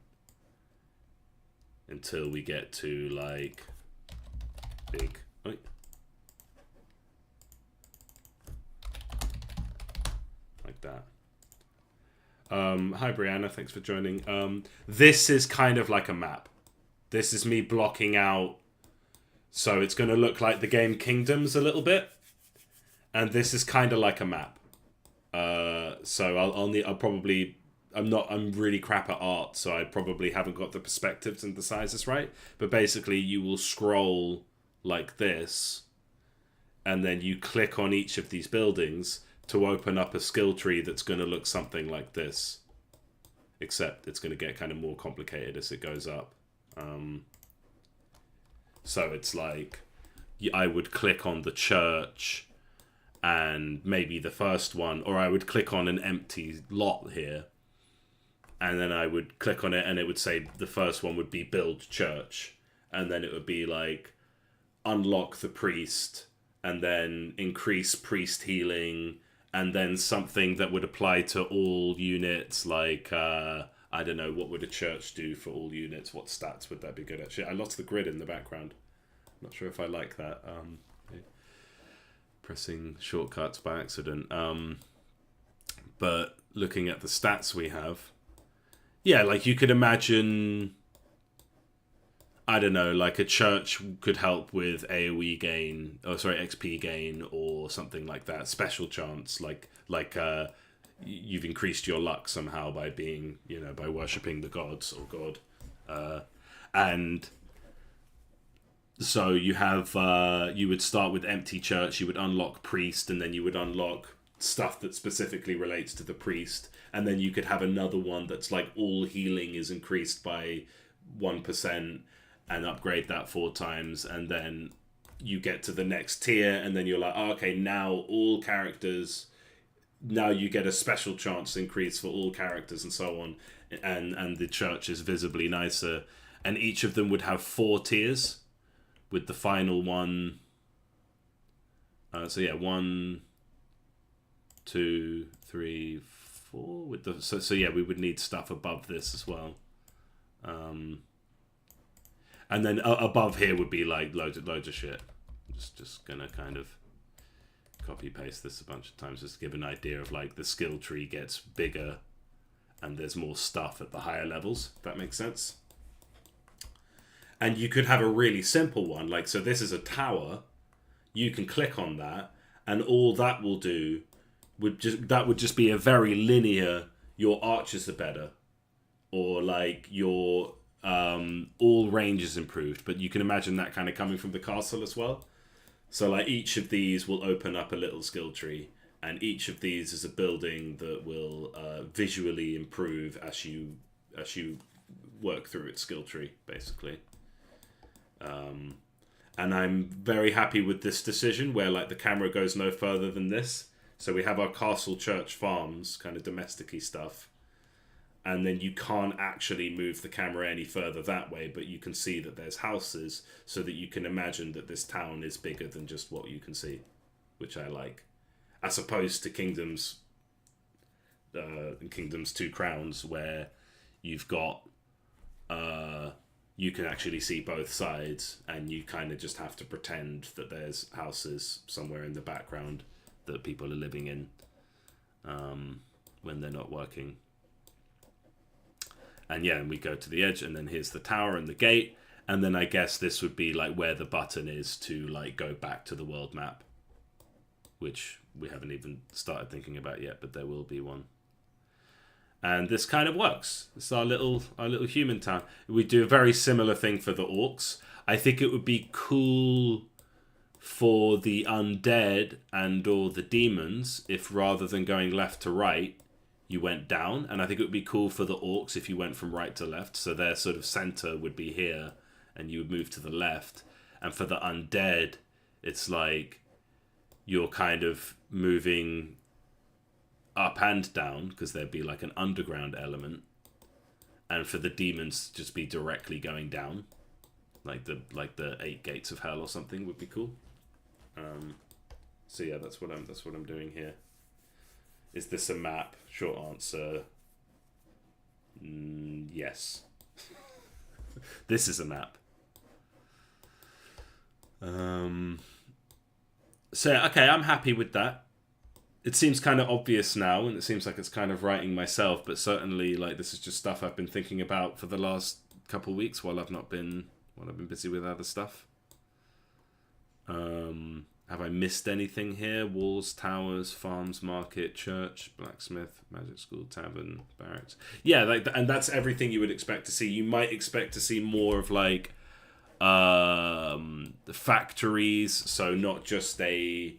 Until we get to, like, big, like that. Hi, Brianna, thanks for joining. This is kind of like a map. This is me blocking out. So it's going to look like the game Kingdoms a little bit. And this is kind of like a map. So I'm really crap at art, so I probably haven't got the perspectives and the sizes right. But basically you will scroll like this, and then you click on each of these buildings to open up a skill tree that's going to look something like this. Except it's going to get kind of more complicated as it goes up. So it's like, I would click on the church and maybe the first one, or I would click on an empty lot here, and then I would click on it and it would say the first one would be build church, and then it would be like unlock the priest, and then increase priest healing, and then something that would apply to all units, like I don't know, what would a church do for all units? What stats would that be good at? Actually, I lost the grid in the background. I'm not sure if I like that. Pressing shortcuts by accident. But looking at the stats we have, Yeah, like you could imagine, I don't know, like a church could help with AoE gain, oh sorry, XP gain or something like that. Special chance, like you've increased your luck somehow by being, by worshipping the gods or god. And so you have, you would start with empty church, you would unlock priest, and then you would unlock stuff that specifically relates to the priest. And then you could have another one that's like all healing is increased by 1%, and upgrade that 4 times, and then you get to the next tier, and then you're like, oh, okay, now all characters, now you get a special chance increase for all characters and so on, and the church is visibly nicer, and each of them would have 4 tiers, with the final one. So yeah, 1, 2, 3, 4. With the so yeah, we would need stuff above this as well. And then above here would be like loads of shit. Just gonna kind of copy paste this a bunch of times just to give an idea of like the skill tree gets bigger and there's more stuff at the higher levels, if that makes sense. And you could have a really simple one, like, so this is a tower, you can click on that, and all that will do would just be a very linear, your archers are better, or like your all range is improved. But you can imagine that kind of coming from the castle as well. So like each of these will open up a little skill tree, and each of these is a building that will visually improve as you work through its skill tree, basically. And I'm very happy with this decision where like the camera goes no further than this. So we have our castle, church, farms, kind of domestic-y stuff. And then you can't actually move the camera any further that way, but you can see that there's houses, so that you can imagine that this town is bigger than just what you can see, which I like. As opposed to Kingdoms 2 Crowns, where you've got, you can actually see both sides, and you kind of just have to pretend that there's houses somewhere in the background that people are living in when they're not working. And yeah, and we go to the edge, and then here's the tower and the gate, and then I guess this would be like where the button is to like go back to the world map, which we haven't even started thinking about yet, but there will be one. And this kind of works. It's our little human town. We do a very similar thing for the orcs. I think it would be cool for the undead and or the demons if rather than going left to right, you went down. And I think it would be cool for the orcs if you went from right to left. So their sort of center would be here and you would move to the left. And for the undead, it's like you're kind of moving up and down because there'd be like an underground element. And for the demons, just be directly going down. Like the 8 gates of hell or something would be cool. So yeah, that's what I'm doing here. Is this a map? Short answer, yes. This is a map. So okay, I'm happy with that. It seems kind of obvious now, and it seems like it's kind of writing myself, but certainly like this is just stuff I've been thinking about for the last couple of weeks while I've been busy with other stuff. Have I missed anything here? Walls, towers, farms, market, church, blacksmith, magic school, tavern, barracks. Yeah, like, and that's everything you would expect to see. You might expect to see more of like the factories, so not just a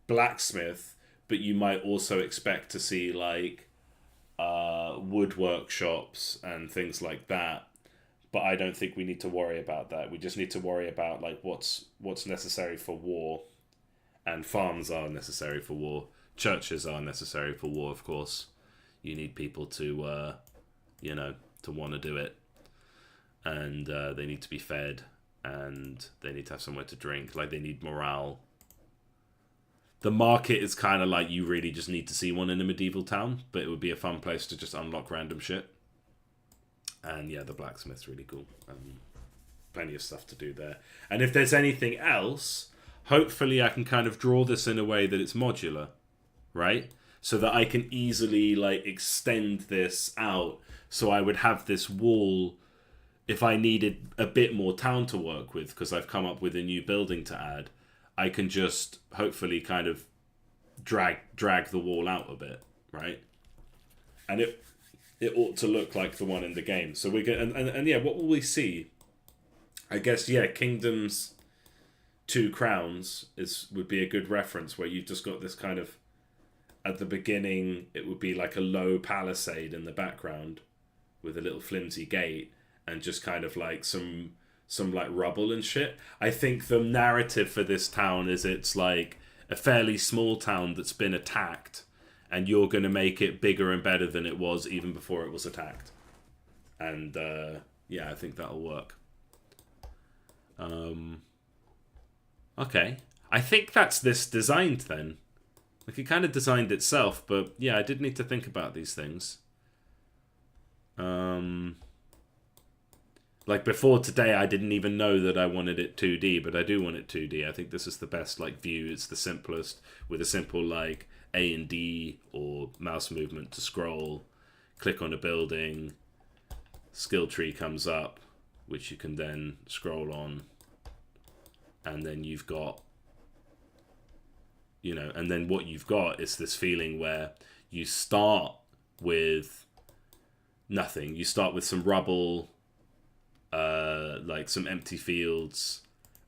blacksmith, but you might also expect to see like wood workshops and things like that. But I don't think we need to worry about that. We just need to worry about like what's necessary for war. And farms are necessary for war. Churches are necessary for war, of course. You need people to, to want to do it. And they need to be fed. And they need to have somewhere to drink. Like, they need morale. The market is kind of like you really just need to see one in a medieval town. But it would be a fun place to just unlock random shit. And yeah, the blacksmith's really cool. Plenty of stuff to do there. And if there's anything else, hopefully I can kind of draw this in a way that it's modular, right? so that I can easily like extend this out. So I would have this wall if I needed a bit more town to work with, because I've come up with a new building to add. I can just hopefully kind of drag the wall out a bit, right? And it ought to look like the one in the game. So we get and yeah, what will we see? I guess yeah, Kingdoms, Two Crowns would be a good reference, where you've just got this kind of, at the beginning it would be like a low palisade in the background with a little flimsy gate and just kind of like some like rubble and shit. I think the narrative for this town is it's like a fairly small town that's been attacked, and you're going to make it bigger and better than it was even before it was attacked. And yeah, I think that'll work. Okay. I think that's this designed then. Like, it kind of designed itself, but yeah, I did need to think about these things. Like, before today, I didn't even know that I wanted it 2D, but I do want it 2D. I think this is the best, like, view. It's the simplest, with a simple, like, A and D or mouse movement to scroll. Click on a building. Skill tree comes up, which you can then scroll on. And then you've got, you know, and then what you've got is this feeling where you start with nothing. You start with some rubble, like some empty fields,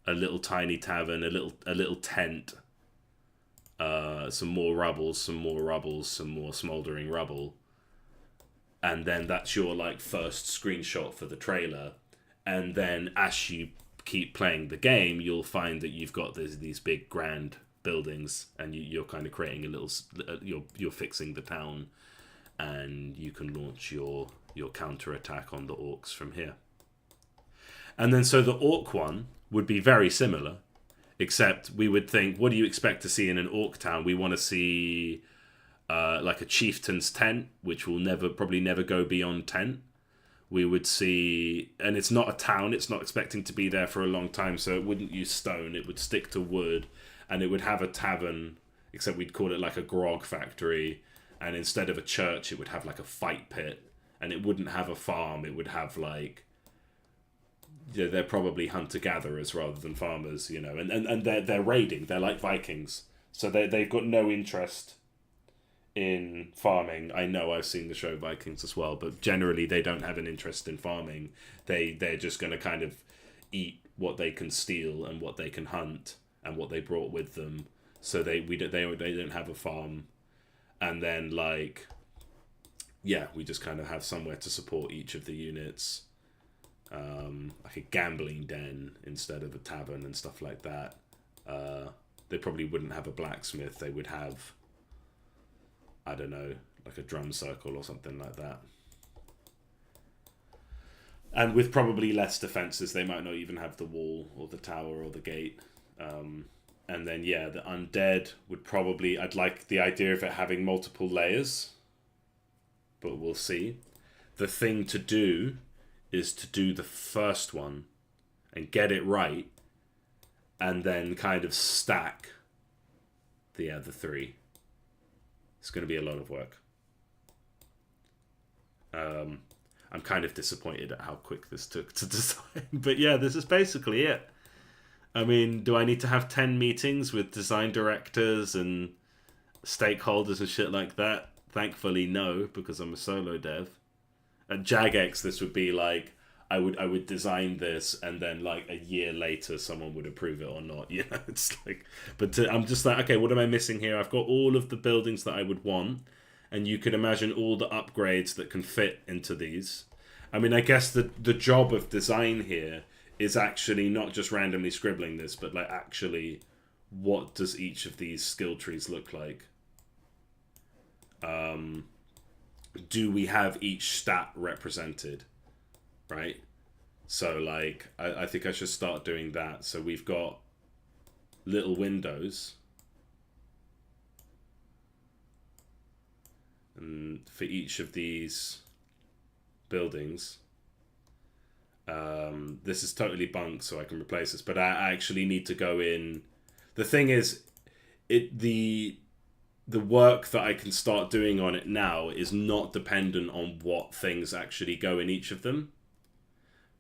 a little tiny tavern, a little tent, some more rubble, some more smouldering rubble, and then that's your like first screenshot for the trailer. And then as you keep playing the game, you'll find that you've got these big grand buildings, and you're kind of creating a little. You're fixing the town, and you can launch your counter attack on the orcs from here. And then so the orc one would be very similar, except we would think, what do you expect to see in an orc town? We want to see like a chieftain's tent, which will probably never go beyond tent. We would see, and it's not a town, it's not expecting to be there for a long time, so it wouldn't use stone, it would stick to wood, and it would have a tavern, except we'd call it like a grog factory, and instead of a church, it would have like a fight pit, and it wouldn't have a farm, it would have like, yeah, they're probably hunter-gatherers rather than farmers, you know, and they're raiding, they're like Vikings, so they've got no interest in farming. I know, I've seen the show Vikings as well, but generally they don't have an interest in farming. They're just going to kind of eat what they can steal and what they can hunt and what they brought with them. So they don't have a farm. And then like, yeah, we just kind of have somewhere to support each of the units, like a gambling den instead of a tavern and stuff like that. They probably wouldn't have a blacksmith. They would have, I don't know, like a drum circle or something like that. And with probably less defenses, they might not even have the wall or the tower or the gate. And then, yeah, the undead would probably, I'd like the idea of it having multiple layers, but we'll see. The thing to do is to do the first one and get it right, and then kind of stack the other three. It's going to be a lot of work. I'm kind of disappointed at how quick this took to design. But yeah, this is basically it. I mean, do I need to have 10 meetings with design directors and stakeholders and shit like that? Thankfully, no, because I'm a solo dev. At Jagex, this would be like, I would design this, and then like a year later, someone would approve it or not. You know, it's like, but I'm just like, okay, what am I missing here? I've got all of the buildings that I would want, and you could imagine all the upgrades that can fit into these. I mean, I guess the job of design here is actually not just randomly scribbling this, but like actually, what does each of these skill trees look like? Do we have each stat represented? Right? So like, I think I should start doing that. So we've got little windows, and for each of these buildings. This is totally bunk, so I can replace this, but I actually need to go in. The thing is, the the work that I can start doing on it now is not dependent on what things actually go in each of them.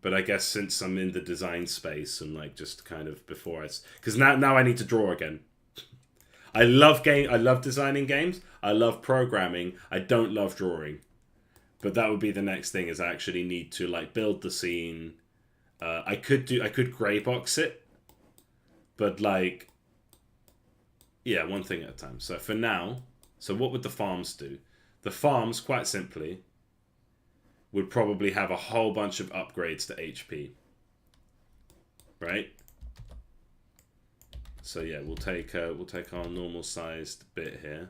But I guess since I'm in the design space and like just kind of before because now I need to draw again. I love designing games. I love programming. I don't love drawing. But that would be the next thing, is I actually need to like build the scene. I could gray box it, but like, yeah, one thing at a time. So for now, so what would the farms do? The farms, quite simply, would probably have a whole bunch of upgrades to HP. Right? So yeah, we'll take our normal sized bit here.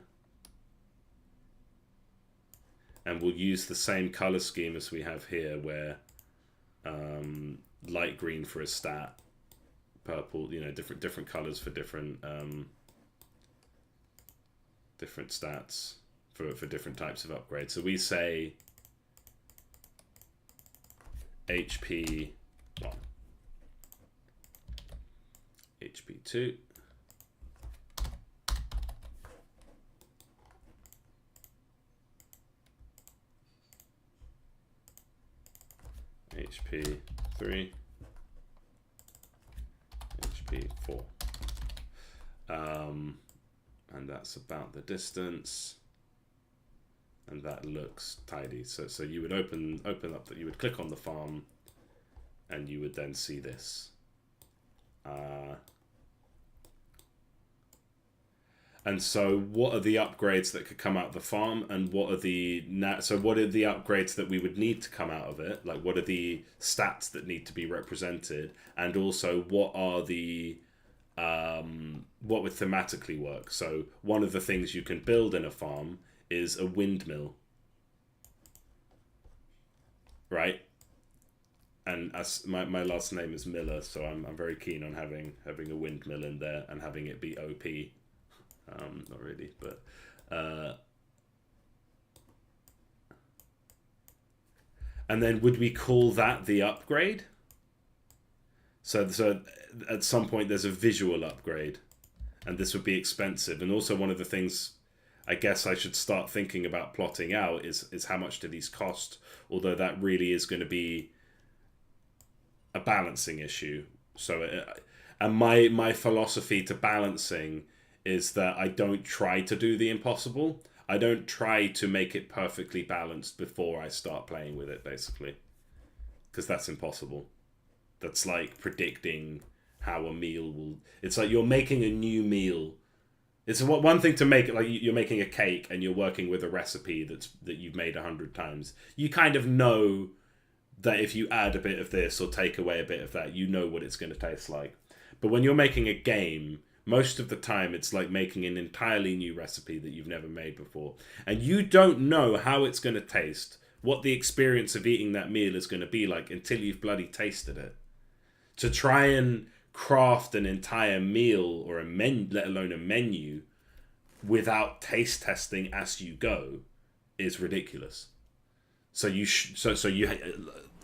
And we'll use the same color scheme as we have here, where light green for a stat, purple, you know, different colors for different different stats for different types of upgrades. So we say HP 1, HP 2, HP 3, HP 4. And that's about the distance. And that looks tidy. So you would open up that you would click on the farm, and you would then see this. And so what are the upgrades that could come out of the farm, and what are the upgrades that we would need to come out of it? Like, what are the stats that need to be represented, and also what are the what would thematically work? So one of the things you can build in a farm is a windmill, right? And as my last name is Miller, so I'm very keen on having a windmill in there and having it be OP. Not really, but and then would we call that the upgrade? So at some point there's a visual upgrade, and this would be expensive. And also one of the things I guess I should start thinking about plotting out is how much do these cost, although that really is going to be a balancing issue. So and my philosophy to balancing is that I don't try to do the impossible. I don't try to make it perfectly balanced before I start playing with it, basically, because that's impossible. That's like predicting how a meal will... It's like you're making a new meal. It's one thing to make it, like you're making a cake and you're working with a recipe that you've made 100 times. You kind of know that if you add a bit of this or take away a bit of that, you know what it's going to taste like. But when you're making a game, most of the time it's like making an entirely new recipe that you've never made before. And you don't know how it's going to taste, what the experience of eating that meal is going to be like, until you've bloody tasted it. To try and craft an entire meal or a menu, let alone a menu, without taste testing as you go is ridiculous. So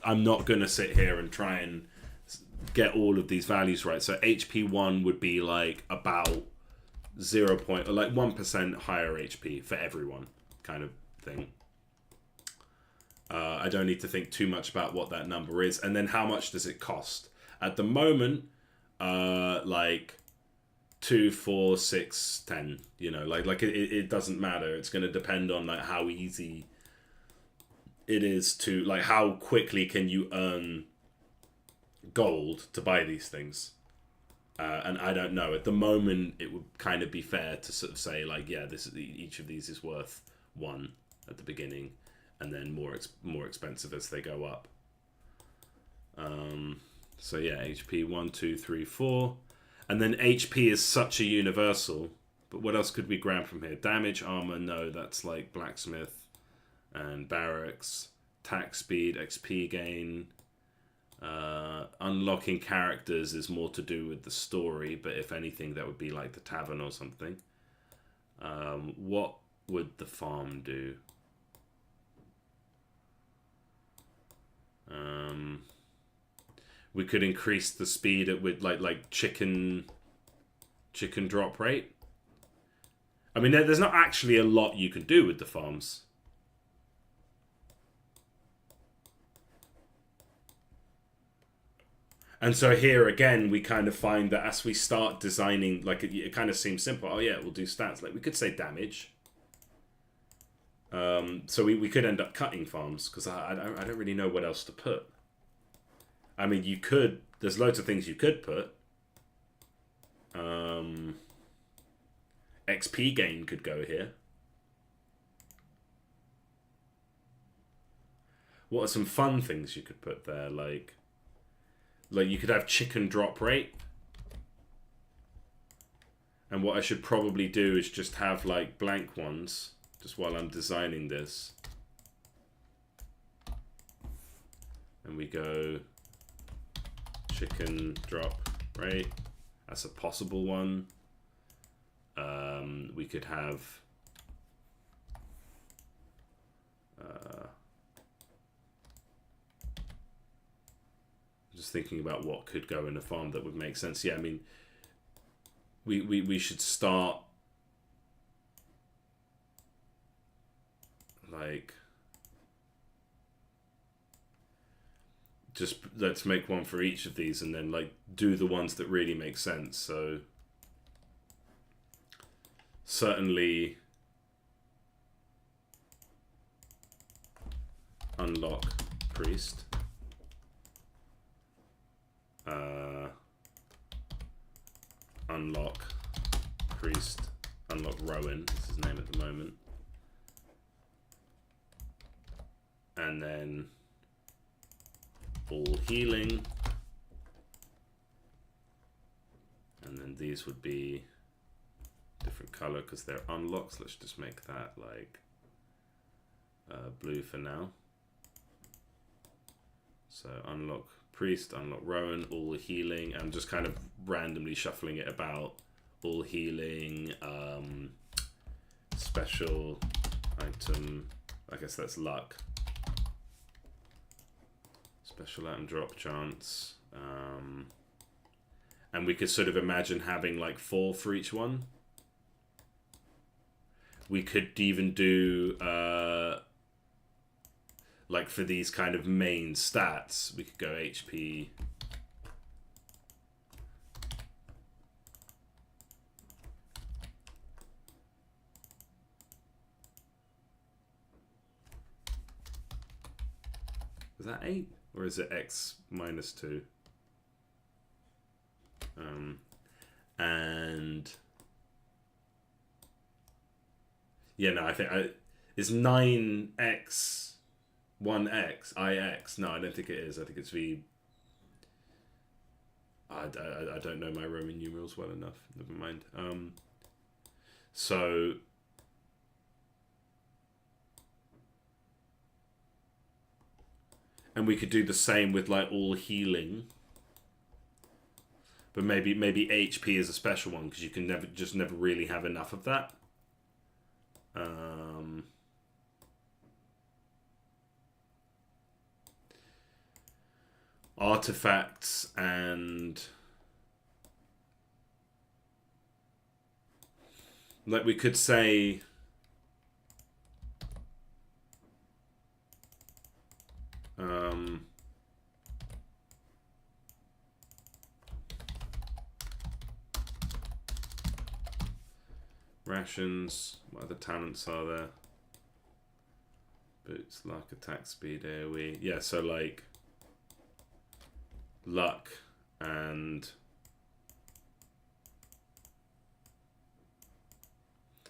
I'm not going to sit here and try and get all of these values right. So HP 1 would be like about 1% higher HP for everyone, kind of thing. I don't need to think too much about what that number is. And then how much does it cost? At the moment, like 2, 4, 6, 10. You know, like it doesn't matter. It's going to depend on like how easy it is to, like, how quickly can you earn gold to buy these things. And I don't know. At the moment, it would kind of be fair to sort of say, like, yeah, each of these is worth 1 at the beginning, and then more expensive as they go up. So yeah, HP 1, 2, 3, 4, and then HP is such a universal. But what else could we grab from here? Damage, armor, no, that's like blacksmith and barracks. Attack speed, XP gain. Unlocking characters is more to do with the story, but if anything, that would be like the tavern or something. What would the farm do? We could increase the speed with like chicken drop rate. I mean, there's not actually a lot you can do with the farms. And so here again, we kind of find that as we start designing, like it kind of seems simple. Oh yeah, we'll do stats. Like we could say damage. So we could end up cutting farms because I don't really know what else to put. I mean, you could. There's loads of things you could put. XP gain could go here. What are some fun things you could put there? Like you could have chicken drop rate. And what I should probably do is just have like blank ones, just while I'm designing this. And we go chicken drop rate. That's a possible one. We could have just thinking about what could go in a farm that would make sense. Yeah, I mean, we should start like just let's make one for each of these and then like do the ones that really make sense. So certainly unlock priest. Unlock priest. Unlock Rowan is his name at the moment. And then all healing. And then these would be different color because they're unlocks. Let's just make that like blue for now. So unlock priest, unlock Rowan, all healing. I'm just kind of randomly shuffling it about. All healing, special item. I guess that's luck. Special item drop chance. And we could sort of imagine having like 4 for each one. We could even do like for these kind of main stats, we could go HP. Is that 8? Or is it X minus 2? And yeah, no, I think is 9X 1X IX? No, I don't think it is. I think it's V. I don't know my Roman numerals well enough. Never mind. So and we could do the same with like all healing. But maybe HP is a special one because you can never really have enough of that. Artifacts and like we could say rations. What other talents are there? Boots, luck, attack speed, AoE. Yeah, so like luck and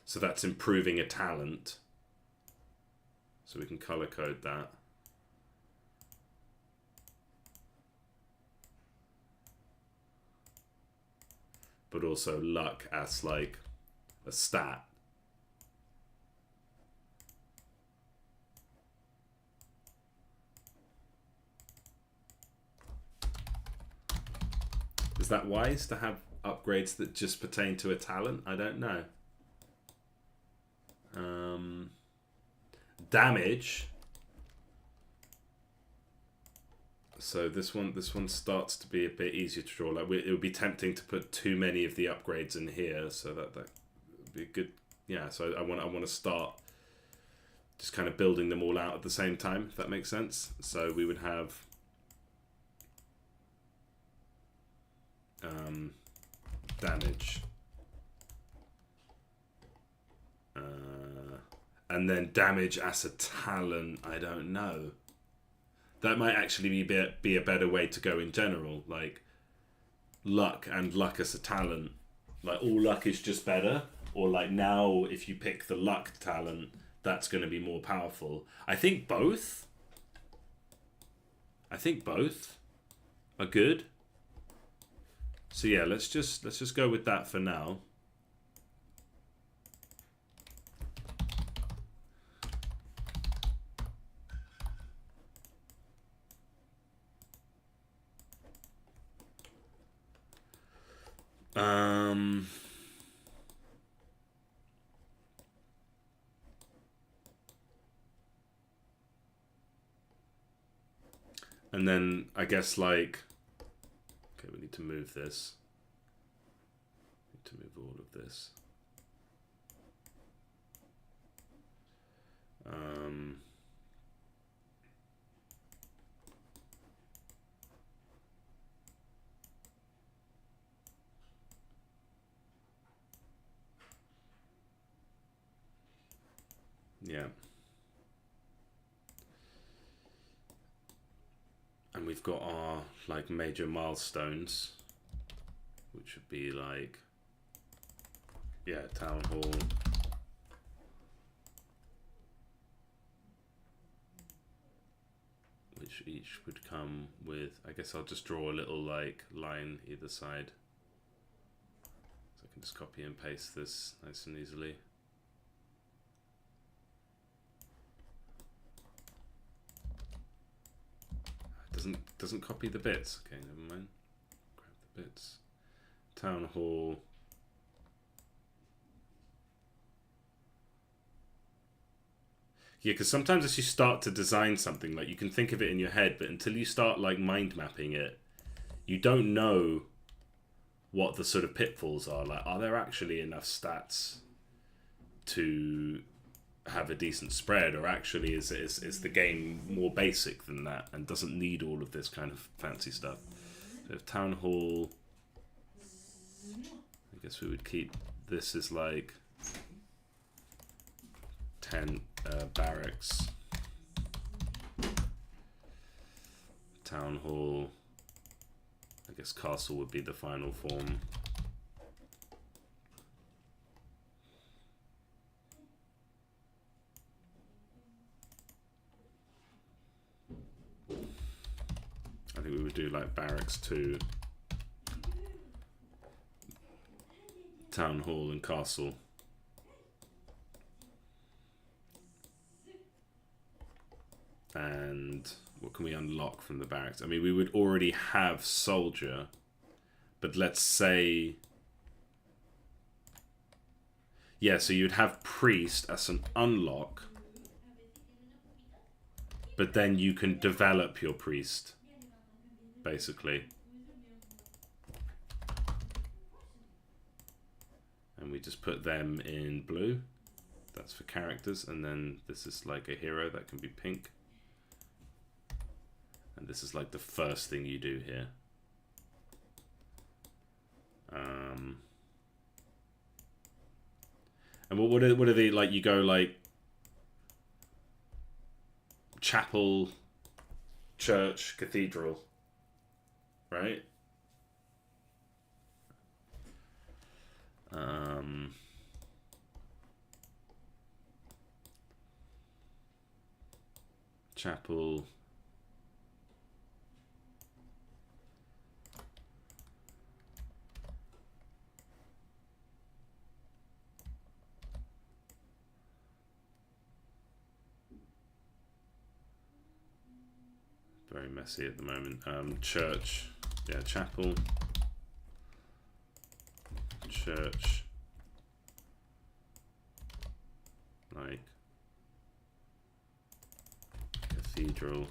so that's improving a talent. So we can color code that. But also luck as like a stat. Is that wise to have upgrades that just pertain to a talent? I don't know. Damage. So this one starts to be a bit easier to draw. Like it would be tempting to put too many of the upgrades in here, so that would be a good yeah, so I want to start just kind of building them all out at the same time, if that makes sense. So we would have damage, and then damage as a talent. I don't know. That might actually be a better way to go in general. Like luck and luck as a talent. Like all luck is just better, or like now if you pick the luck talent, that's going to be more powerful. I think both are good. So yeah, let's just go with that for now. And then I guess like, okay, we need to move this. Need to move all of this. Yeah. And we've got our like major milestones, which would be like, yeah, town hall, which each would come with, I guess I'll just draw a little like line either side, so I can just copy and paste this nice and easily. Doesn't copy the bits. Okay, never mind. Grab the bits. Town hall. Yeah, because sometimes as you start to design something, like you can think of it in your head, but until you start like mind mapping it, you don't know what the sort of pitfalls are. Like, are there actually enough stats to have a decent spread, or actually is the game more basic than that and doesn't need all of this kind of fancy stuff? So if town hall, I guess we would keep this as like 10 barracks, town hall, I guess castle would be the final form. I think we would do like barracks 2, town hall and castle. And what can we unlock from the barracks? I mean, we would already have soldier, but let's say, yeah, so you'd have priest as an unlock, but then you can develop your priest, basically. And we just put them in blue. That's for characters. And then this is like a hero that can be pink. And this is like the first thing you do here. And what are they like? You go like chapel, church, cathedral, right? Chapel. Very messy at the moment. Church, yeah, chapel, church, like cathedral,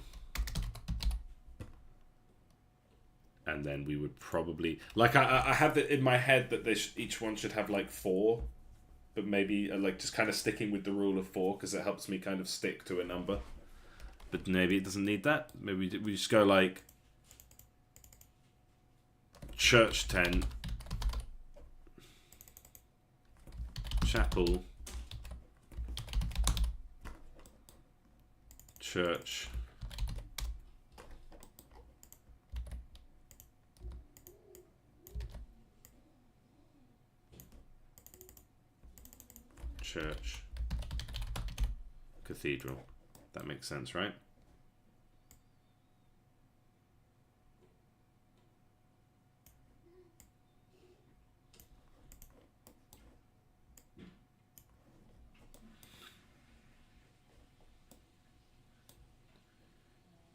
and then we would probably like I have it in my head that each one should have like 4 but maybe like just kind of sticking with the rule of 4 because it helps me kind of stick to a number. But maybe it doesn't need that. Maybe we just go like church tent, chapel, church, church, cathedral. That makes sense, right?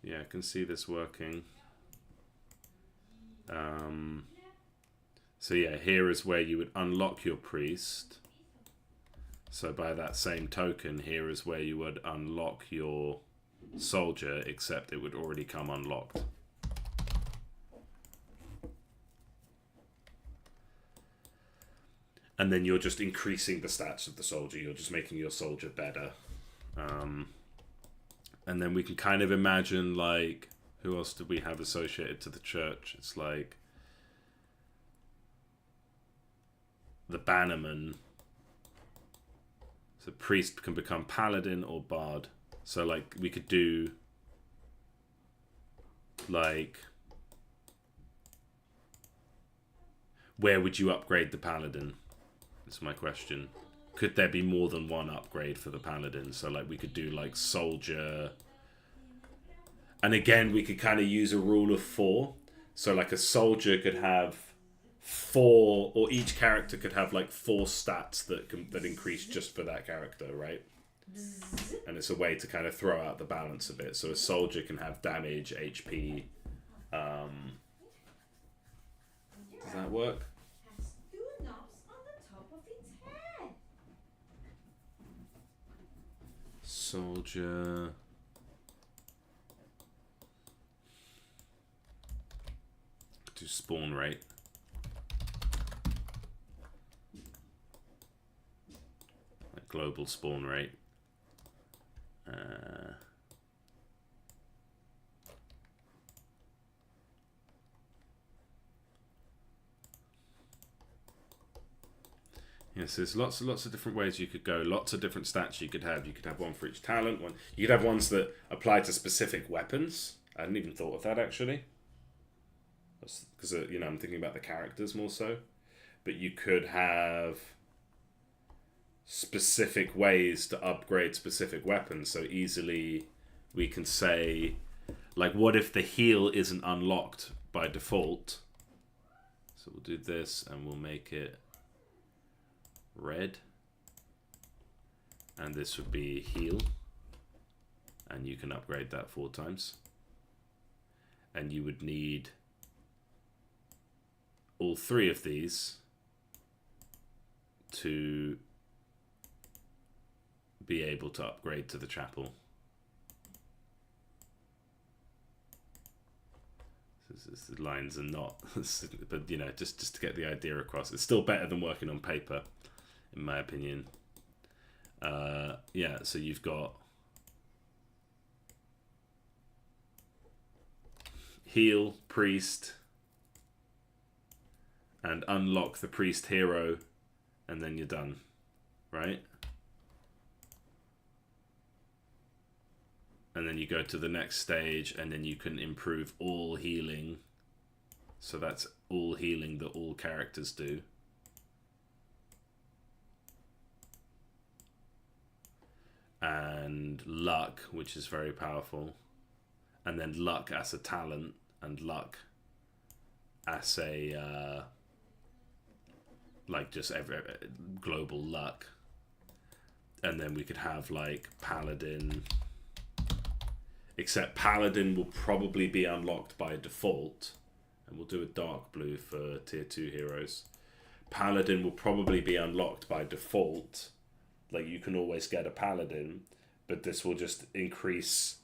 Yeah, I can see this working. So yeah, here is where you would unlock your priest. So by that same token, here is where you would unlock your soldier, except it would already come unlocked. And then you're just increasing the stats of the soldier. You're just making your soldier better. And then we can kind of imagine, like, who else did we have associated to the church? It's like the bannerman. So priest can become paladin or bard. So like we could do like, where would you upgrade the paladin? That's my question. Could there be more than one upgrade for the paladin? So like we could do like soldier. And again, we could kind of use a rule of 4. So like a soldier could have 4, or each character could have like 4 stats that increase just for that character, right? And it's a way to kind of throw out the balance a bit. So a soldier can have damage, HP. Does that work? Soldier. Do spawn rate. Like global spawn rate. Yes, there's lots of different ways you could go. Lots of different stats you could have. You could have one for each talent. One. You could have ones that apply to specific weapons. I hadn't even thought of that actually. Because you know, I'm thinking about the characters more so. But you could have specific ways to upgrade specific weapons. So easily we can say, like, what if the heal isn't unlocked by default? So we'll do this and we'll make it red. And this would be heal. And you can upgrade that 4 times. And you would need all 3 of these to be able to upgrade to the chapel. The lines are not, but you know, just to get the idea across. It's still better than working on paper, in my opinion. Yeah, so you've got heal, priest, and unlock the priest hero, and then you're done, right? And then you go to the next stage, and then you can improve all healing. So that's all healing that all characters do. And luck, which is very powerful. And then luck as a talent, and luck as a like just every global luck. And then we could have like paladin, except paladin will probably be unlocked by default, and we'll do a dark blue for tier 2 heroes. Paladin will probably be unlocked by default, like you can always get a paladin, but this will just increase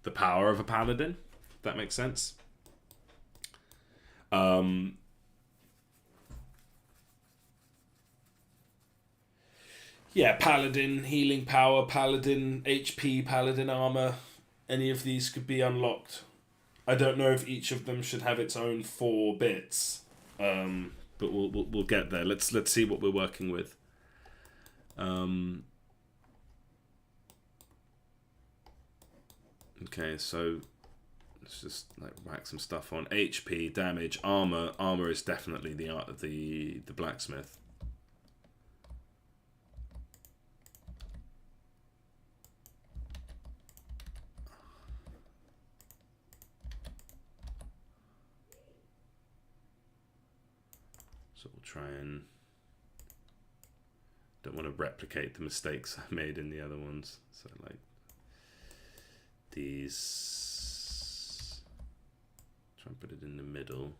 the power of a paladin, if that makes sense. Yeah, paladin, healing power, paladin, HP, paladin armor. Any of these could be unlocked. I don't know if each of them should have its own 4 bits, but we'll get there. Let's see what we're working with. Okay, so let's just like whack some stuff on. HP, damage, armor. Armor is definitely the art of the blacksmith. So we'll try and don't want to replicate the mistakes I made in the other ones. So like these, try and put it in the middle.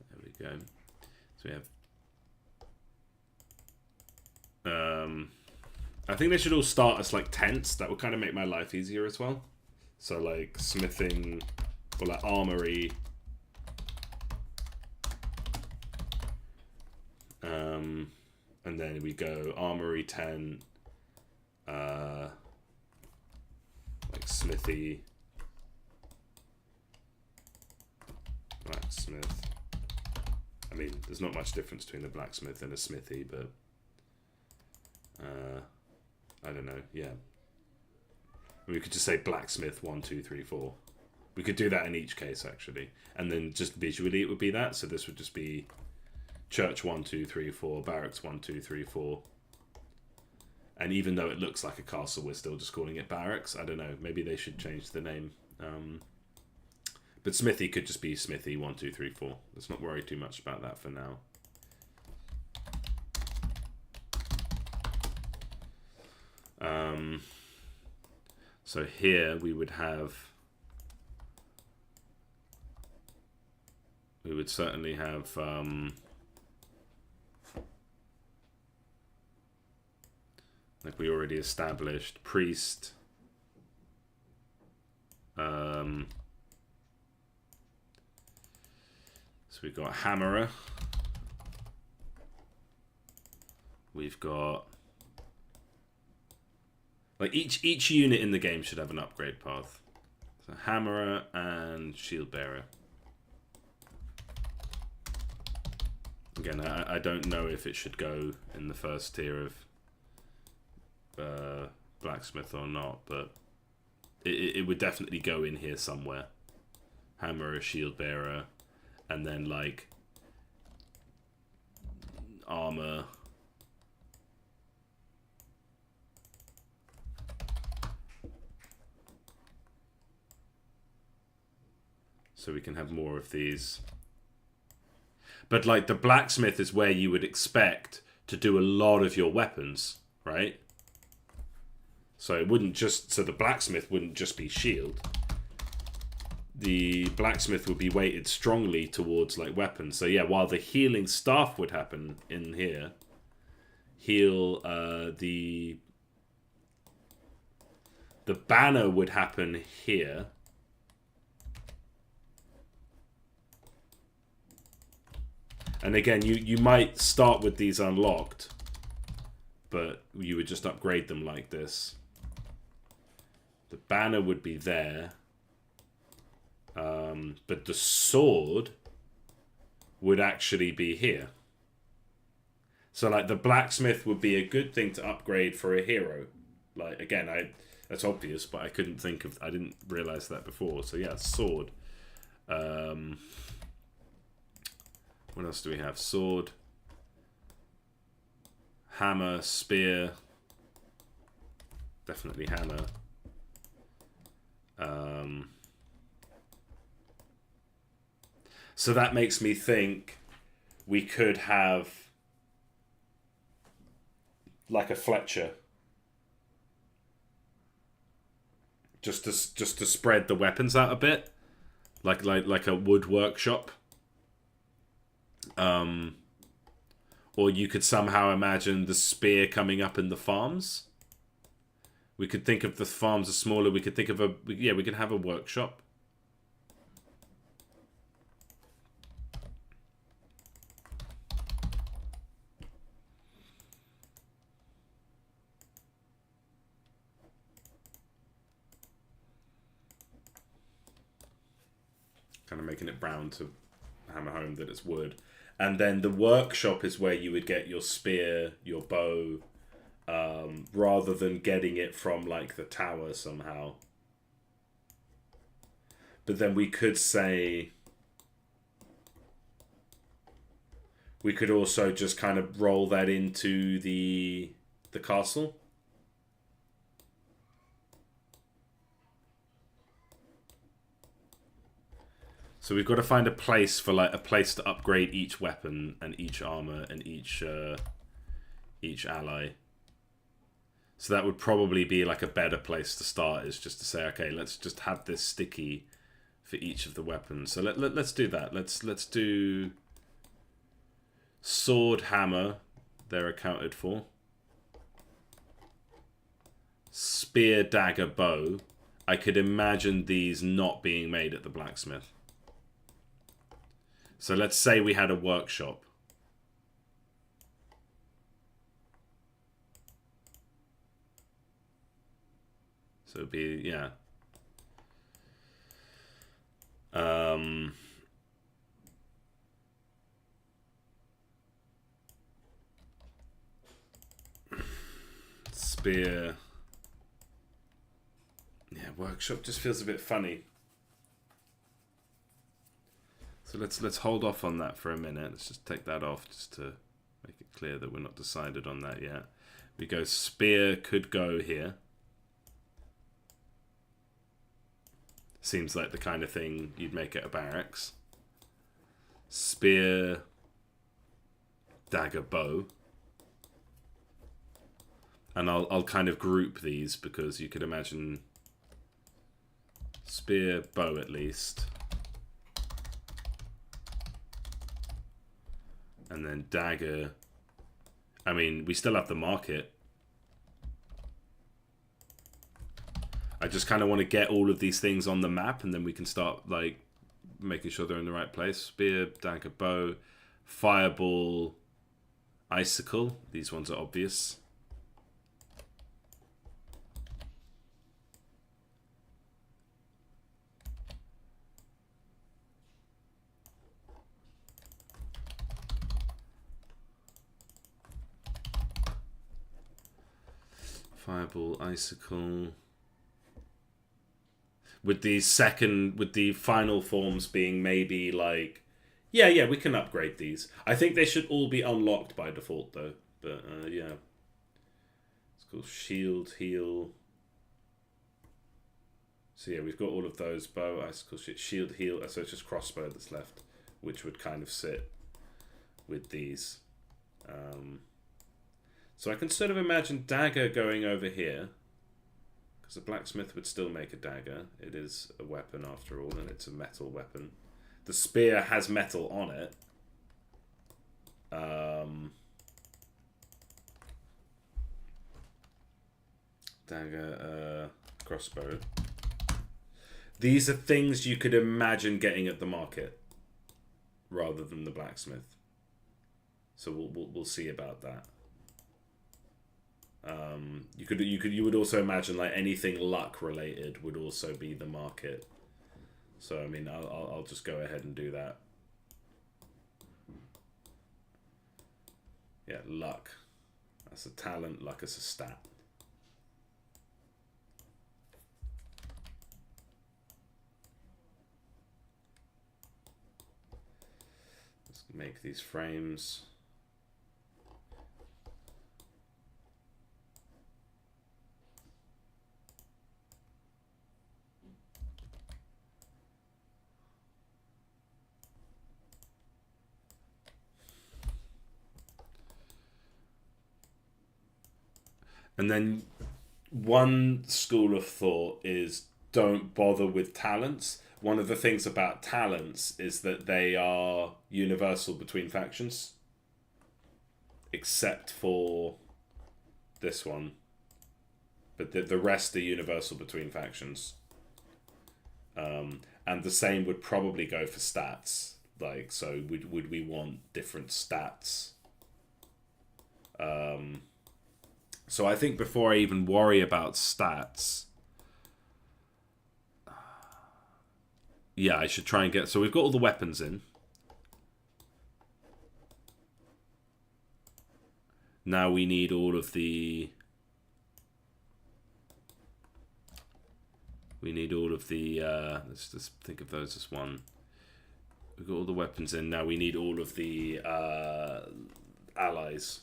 There we go. So we have I think they should all start as like tents. That would kind of make my life easier as well. So like smithing or like armory. And then we go armory tent, like smithy, blacksmith. I mean, there's not much difference between a blacksmith and a smithy, but I don't know. Yeah, we could just say blacksmith 1, 2, 3, 4. We could do that in each case actually, and then just visually it would be that. So this would just be church 1, 2, 3, 4, barracks 1, 2, 3, 4. And even though it looks like a castle, we're still just calling it barracks. I don't know. Maybe they should change the name. But smithy could just be smithy 1, 2, 3, 4. Let's not worry too much about that for now. So here we would certainly have like we already established priest, so we've got hammerer, we've got like each unit in the game should have an upgrade path. So hammerer and shield bearer. Again, I don't know if it should go in the first tier of blacksmith or not, but it would definitely go in here somewhere. Hammerer, shield bearer, and then like armor. So we can have more of these. But like the blacksmith is where you would expect to do a lot of your weapons, right? So it wouldn't just, so the blacksmith wouldn't just be shield. The blacksmith would be weighted strongly towards like weapons. So yeah, while the healing staff would happen in here, the banner would happen here. And again, you might start with these unlocked, but you would just upgrade them like this. The banner would be there, but the sword would actually be here. So like the blacksmith would be a good thing to upgrade for a hero. Like again, that's obvious, but I didn't realize that before. So yeah, sword. What else do we have? Sword, hammer, spear. Definitely hammer. So that makes me think we could have like a Fletcher, just to spread the weapons out a bit, like a wood workshop. Or you could somehow imagine the spear coming up in the farms. We could think of the farms as smaller. We could think of we could have a workshop. kind of making it brown to hammer home that it's wood. And then the workshop is where you would get your spear, your bow, rather than getting it from like the tower somehow. But then we could say, we could also just kind of roll that into the castle. So we've got to find a place for like a place to upgrade each weapon and each armor and each ally. So that would probably be like a better place to start, is just to say, okay, let's just have this sticky for each of the weapons. So let's do that. Let's do sword, hammer. They're accounted for. Spear, dagger, bow. I could imagine these not being made at the blacksmith. So let's say we had a workshop. So it'd be, yeah. Spear. Yeah, workshop just feels a bit funny. So let's hold off on that for a minute. Let's just take that off just to make it clear that we're not decided on that yet. We go spear could go here. Seems like the kind of thing you'd make at a barracks. Spear, dagger, bow. And I'll kind of group these because you could imagine spear, bow at least. And then dagger. I mean, we still have the market. I just kind of want to get all of these things on the map, and then we can start like making sure they're in the right place. Spear, dagger, bow, fireball, icicle. These ones are obvious. Fireball, icicle. With the final forms being maybe like, yeah, we can upgrade these. I think they should all be unlocked by default though. But yeah, it's called shield, heal. So yeah, we've got all of those: bow, icicle, shield, heal. So it's just crossbow that's left, which would kind of sit with these. So I can sort of imagine dagger going over here, because a blacksmith would still make a dagger. It is a weapon after all, and it's a metal weapon. The spear has metal on it. Dagger, crossbow. These are things you could imagine getting at the market, rather than the blacksmith. So we'll see about that. You would also imagine like anything luck related would also be the market. So I mean, I'll just go ahead and do that. Yeah, luck. That's a talent. Luck is a stat. Let's make these frames. And then one school of thought is don't bother with talents. One of the things about talents is that they are universal between factions. Except for this one. But the rest are universal between factions. And the same would probably go for stats. Like, so would we want different stats? So I think before I even worry about stats, yeah, I should try and get... So we've got all the weapons in. Now we need all of the... let's just think of those as one. We've got all the weapons in. Now we need all of the allies.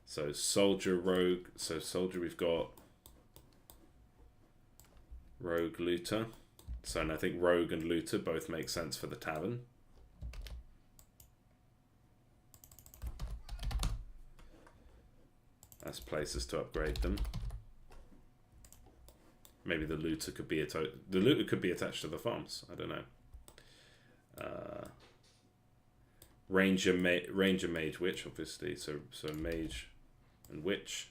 So soldier, rogue. So soldier, we've got rogue, looter. So and I think rogue and looter both make sense for the tavern. As places to upgrade them. Maybe the looter could be attached to the farms. I don't know. Ranger, mage, witch, obviously. So mage and witch.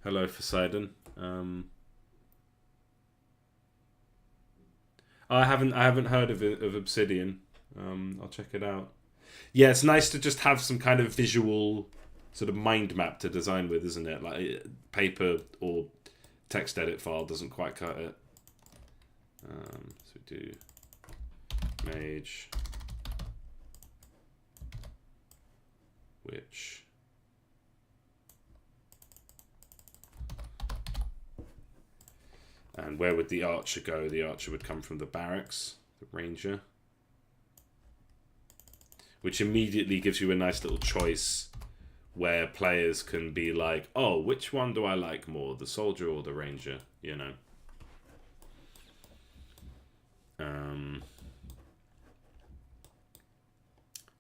Hello, Poseidon. I haven't heard of Obsidian. I'll check it out. Yeah, it's nice to just have some kind of visual sort of mind map to design with, isn't it? Like paper or text edit file doesn't quite cut it. So we do mage, witch, and where would the archer go? The archer would come from the barracks, the ranger, which immediately gives you a nice little choice where players can be like, oh, which one do I like more, the soldier or the ranger, you know?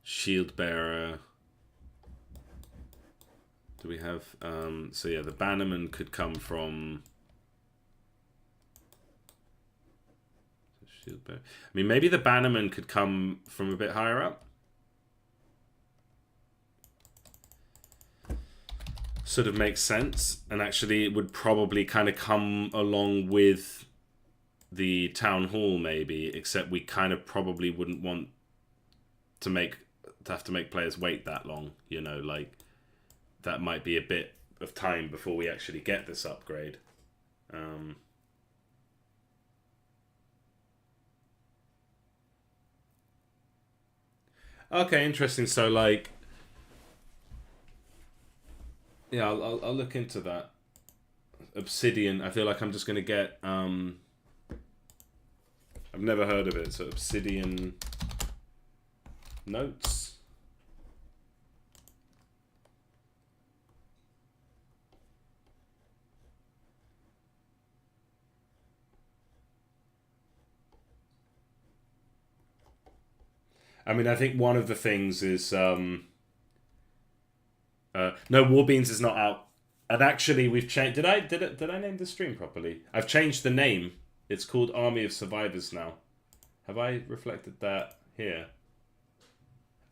Shield bearer. Do we have... so yeah, the bannerman could come from... Shield bearer. I mean, maybe the bannerman could come from a bit higher up. Sort of makes sense, and actually it would probably kind of come along with the town hall maybe, except we kind of probably wouldn't want to have to make players wait that long, you know, like that might be a bit of time before we actually get this upgrade. Okay, interesting. So like, yeah, I'll look into that. Obsidian. I feel like I'm just going to get... I've never heard of it. So Obsidian notes. I mean, I think one of the things is... no, Warbeans is not out. And actually, we've changed... Did I name the stream properly? I've changed the name. It's called Army of Survivors now. Have I reflected that here?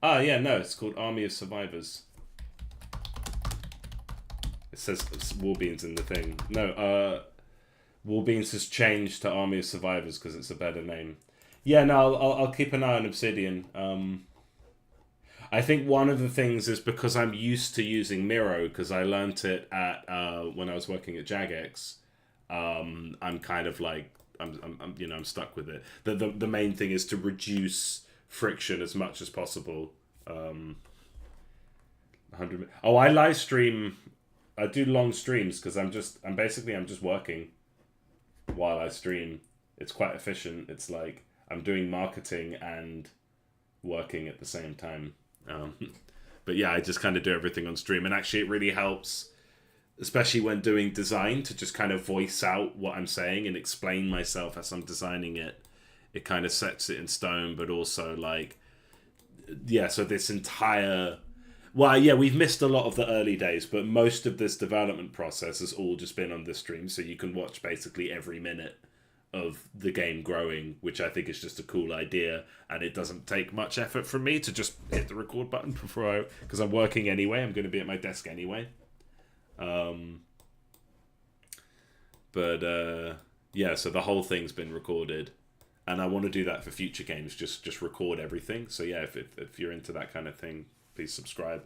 Ah, yeah, no, it's called Army of Survivors. It says Warbeans in the thing. No, Warbeans has changed to Army of Survivors because it's a better name. Yeah, no, I'll keep an eye on Obsidian. I think one of the things is because I'm used to using Miro, because I learnt it at when I was working at Jagex. I'm kind of like I'm stuck with it. The main thing is to reduce friction as much as possible. 100. Oh, I live stream. I do long streams because I'm just working while I stream. It's quite efficient. It's like I'm doing marketing and working at the same time. But yeah, I just kind of do everything on stream, and actually it really helps, especially when doing design, to just kind of voice out what I'm saying and explain myself as I'm designing it. It kind of sets it in stone, but also like, yeah, so this entire... Well, yeah, we've missed a lot of the early days, but most of this development process has all just been on this stream, so you can watch basically every minute of the game growing, which I think is just a cool idea, and it doesn't take much effort from me to just hit the record button because I'm working anyway. I'm going to be at my desk anyway. Yeah, so the whole thing's been recorded. and I want to do that for future games. Just record everything. So yeah, if you're into that kind of thing, please subscribe.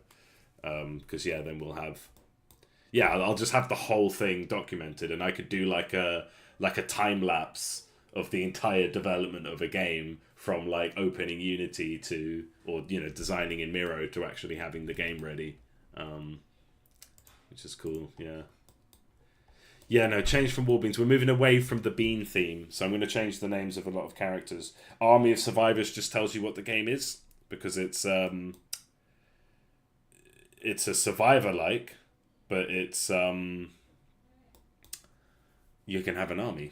Because yeah, then we'll have, yeah, I'll just have the whole thing documented, and I could do like a time lapse of the entire development of a game from like opening Unity to, or designing in Miro to actually having the game ready, which is cool. Yeah. Yeah, no, change from Warbeans. We're moving away from the bean theme, so I'm going to change the names of a lot of characters. Army of Survivors just tells you what the game is, because it's a survivor-like, but it's you can have an army.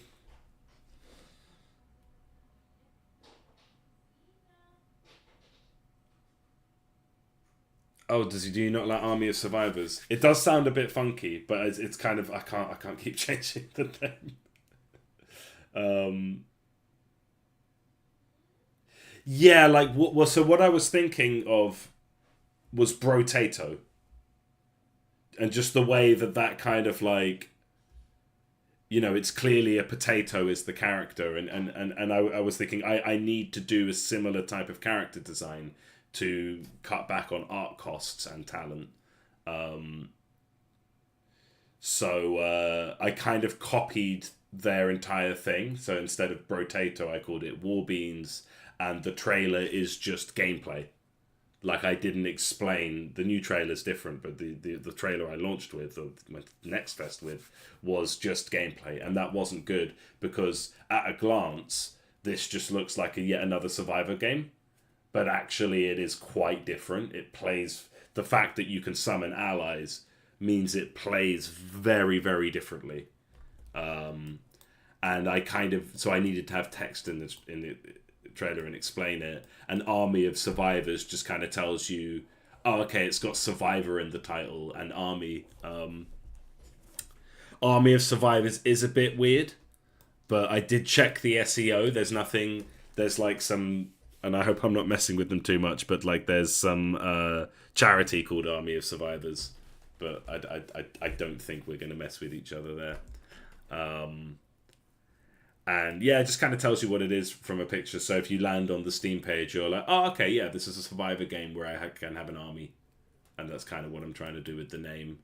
Oh, do you not like Army of Survivors? It does sound a bit funky, but it's kind of I can't keep changing the name. Yeah, like well, so what I was thinking of was Brotato, and just the way that kind of like, it's clearly a potato is the character, and I was thinking I need to do a similar type of character design to cut back on art costs and talent. So I kind of copied their entire thing. So instead of Brotato, I called it Warbeans, and the trailer is just gameplay. Like, I didn't explain, the new trailer's different, but the trailer I launched with, or my next fest with, was just gameplay, and that wasn't good, because at a glance, this just looks like yet another Survivor game, but actually it is quite different. It plays, the fact that you can summon allies means it plays very, very differently. And so I needed to have text in the trailer and explain it. An Army of Survivors just kind of tells you, oh, okay, it's got Survivor in the title, and Army. Army of Survivors is a bit weird, but I did check the SEO. There's like some, and I hope I'm not messing with them too much, but like there's some charity called Army of Survivors, but I don't think we're going to mess with each other there. And yeah, it just kind of tells you what it is from a picture. So if you land on the Steam page, you're like, oh, okay, yeah, this is a Survivor game where I can have an army. And that's kind of what I'm trying to do with the name.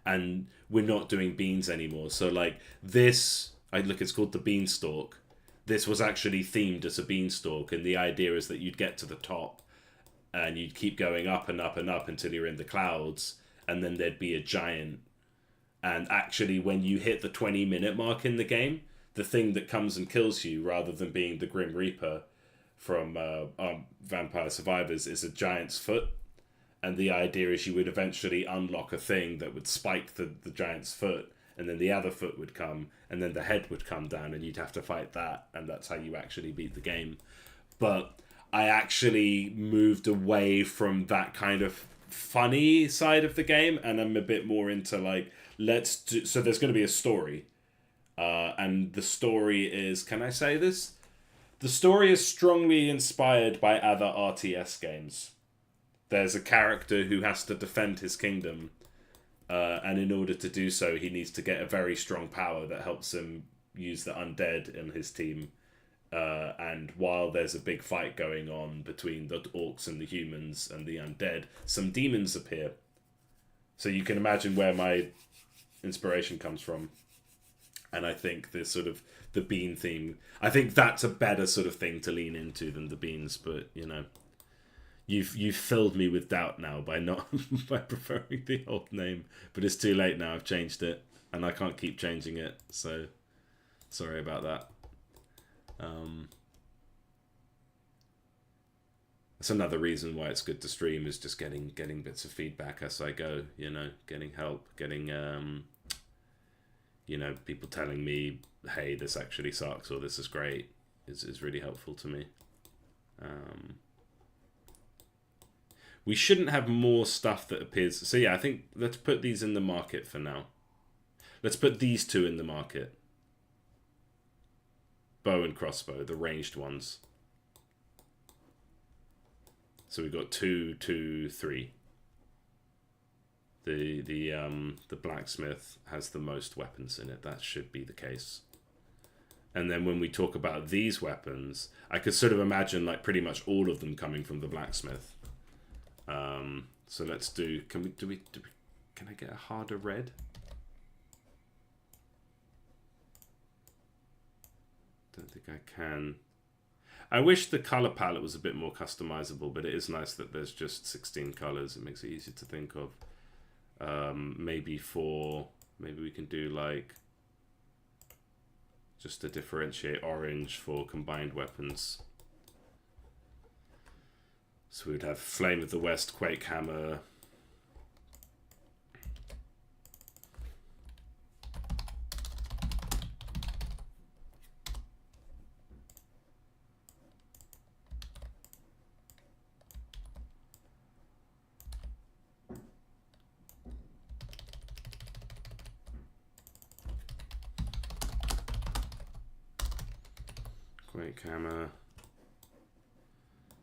And we're not doing beans anymore. So like this, it's called the Beanstalk. This was actually themed as a beanstalk. And the idea is that you'd get to the top and you'd keep going up and up and up until you're in the clouds. And then there'd be a giant. And actually, when you hit the 20-minute mark in the game, the thing that comes and kills you, rather than being the Grim Reaper from Vampire Survivors, is a giant's foot. And the idea is you would eventually unlock a thing that would spike the giant's foot, and then the other foot would come, and then the head would come down, and you'd have to fight that, and that's how you actually beat the game. But I actually moved away from that kind of funny side of the game, and I'm a bit more into like, so there's going to be a story, and the story is, can I say this? The story is strongly inspired by other RTS games. There's a character who has to defend his kingdom, and in order to do so, he needs to get a very strong power that helps him use the undead in his team. And while there's a big fight going on between the orcs and the humans and the undead, some demons appear. So you can imagine where my inspiration comes from. And I think this sort of the bean theme, I think that's a better sort of thing to lean into than the beans, but you've filled me with doubt now by not by preferring the old name, but it's too late now. I've changed it and I can't keep changing it, so sorry about that. That's another reason why it's good to stream, is just getting bits of feedback as I go, getting help, getting people telling me, hey, this actually sucks, or this is great, is really helpful to me. We shouldn't have more stuff that appears. So yeah, I think let's put these in the market for now. Let's put these two in the market. Bow and crossbow, the ranged ones. So we've got 2, 2, 3. The blacksmith has the most weapons in it. That should be the case. And then when we talk about these weapons, I could sort of imagine like pretty much all of them coming from the blacksmith. So let's do. Can I get a harder red? Don't think I can. I wish the color palette was a bit more customizable, but it is nice that there's just 16 colors. It makes it easy to think of. Maybe we can do like just to differentiate orange for combined weapons. So we'd have Flame of the West, Quake Hammer. Quake Hammer.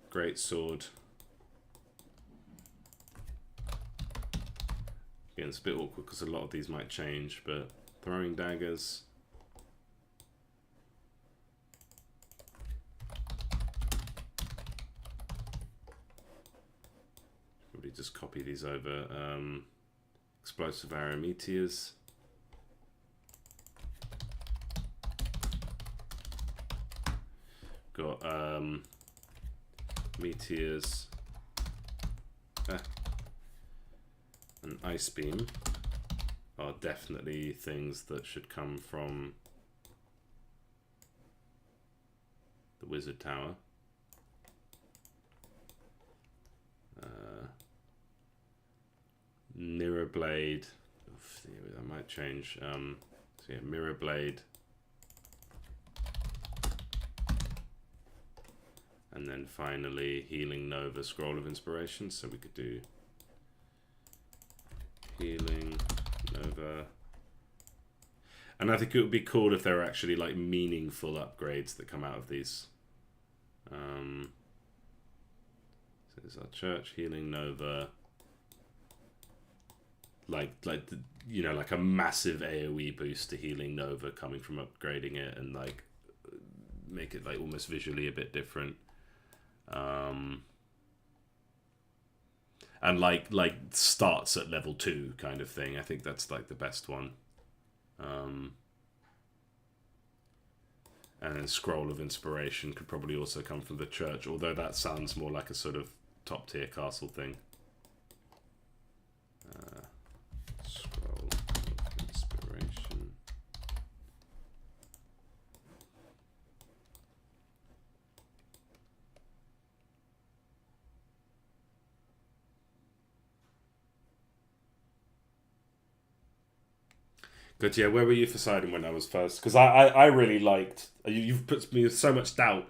Great Sword. Again, it's a bit awkward because a lot of these might change, but Throwing Daggers. Probably just copy these over. Explosive Arrow Meteors. Got Meteors. And Ice Beam are definitely things that should come from the Wizard Tower. Mirror Blade. Oof, that might change. So yeah, Mirror Blade. And then finally, Healing Nova, Scroll of Inspiration. So we could do Healing Nova. And I think it would be cool if there were actually like meaningful upgrades that come out of these. So there's our church, Healing Nova. Like you know, like a massive AoE boost to Healing Nova coming from upgrading it, and like make it like almost visually a bit different. And like starts at level 2 kind of thing. I think that's like the best one. And then Scroll of Inspiration could probably also come from the church, although that sounds more like a sort of top tier castle thing. Scroll of Inspiration. But yeah, where were you for siding when I was first? Because I really liked... You've put me with so much doubt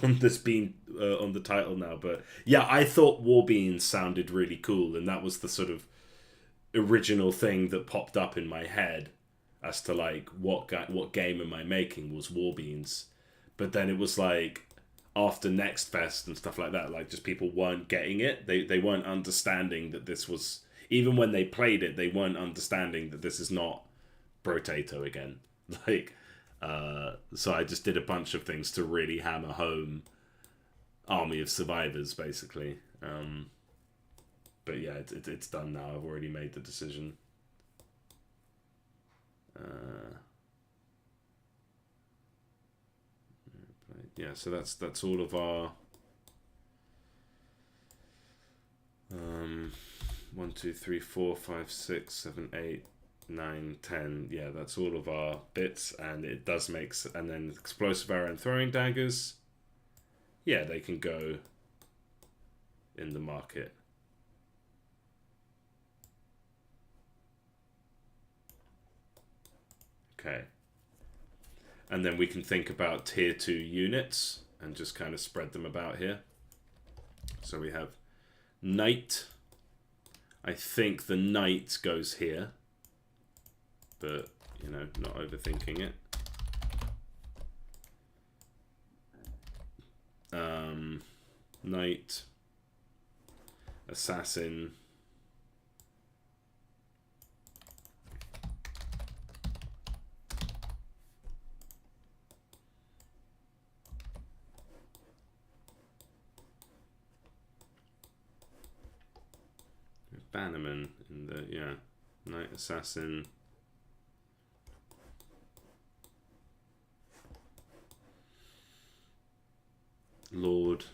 on this being on the title now. But yeah, I thought Warbeans sounded really cool. And that was the sort of original thing that popped up in my head as to like what game am I making was Warbeans. But then it was like after Next Fest and stuff like that, like just people weren't getting it. They weren't understanding that this was... Even when they played it, they weren't understanding that this is not Brotato again. Like, so I just did a bunch of things to really hammer home Army of Survivors, basically. But yeah, it's done now. I've already made the decision. Yeah, so that's all of our 1, 2, 3, 4, 5, 6, 7, 8, 9, 10. Yeah, that's all of our bits, and it does make... And then Explosive Arrow and Throwing Daggers, yeah, they can go in the market. Okay. And then we can think about tier 2 units and just kind of spread them about here. So we have Knight. I think the Knight goes here, but, you know, not overthinking it. Knight, Assassin, Bannerman in the, yeah, Knight Assassin. Lord.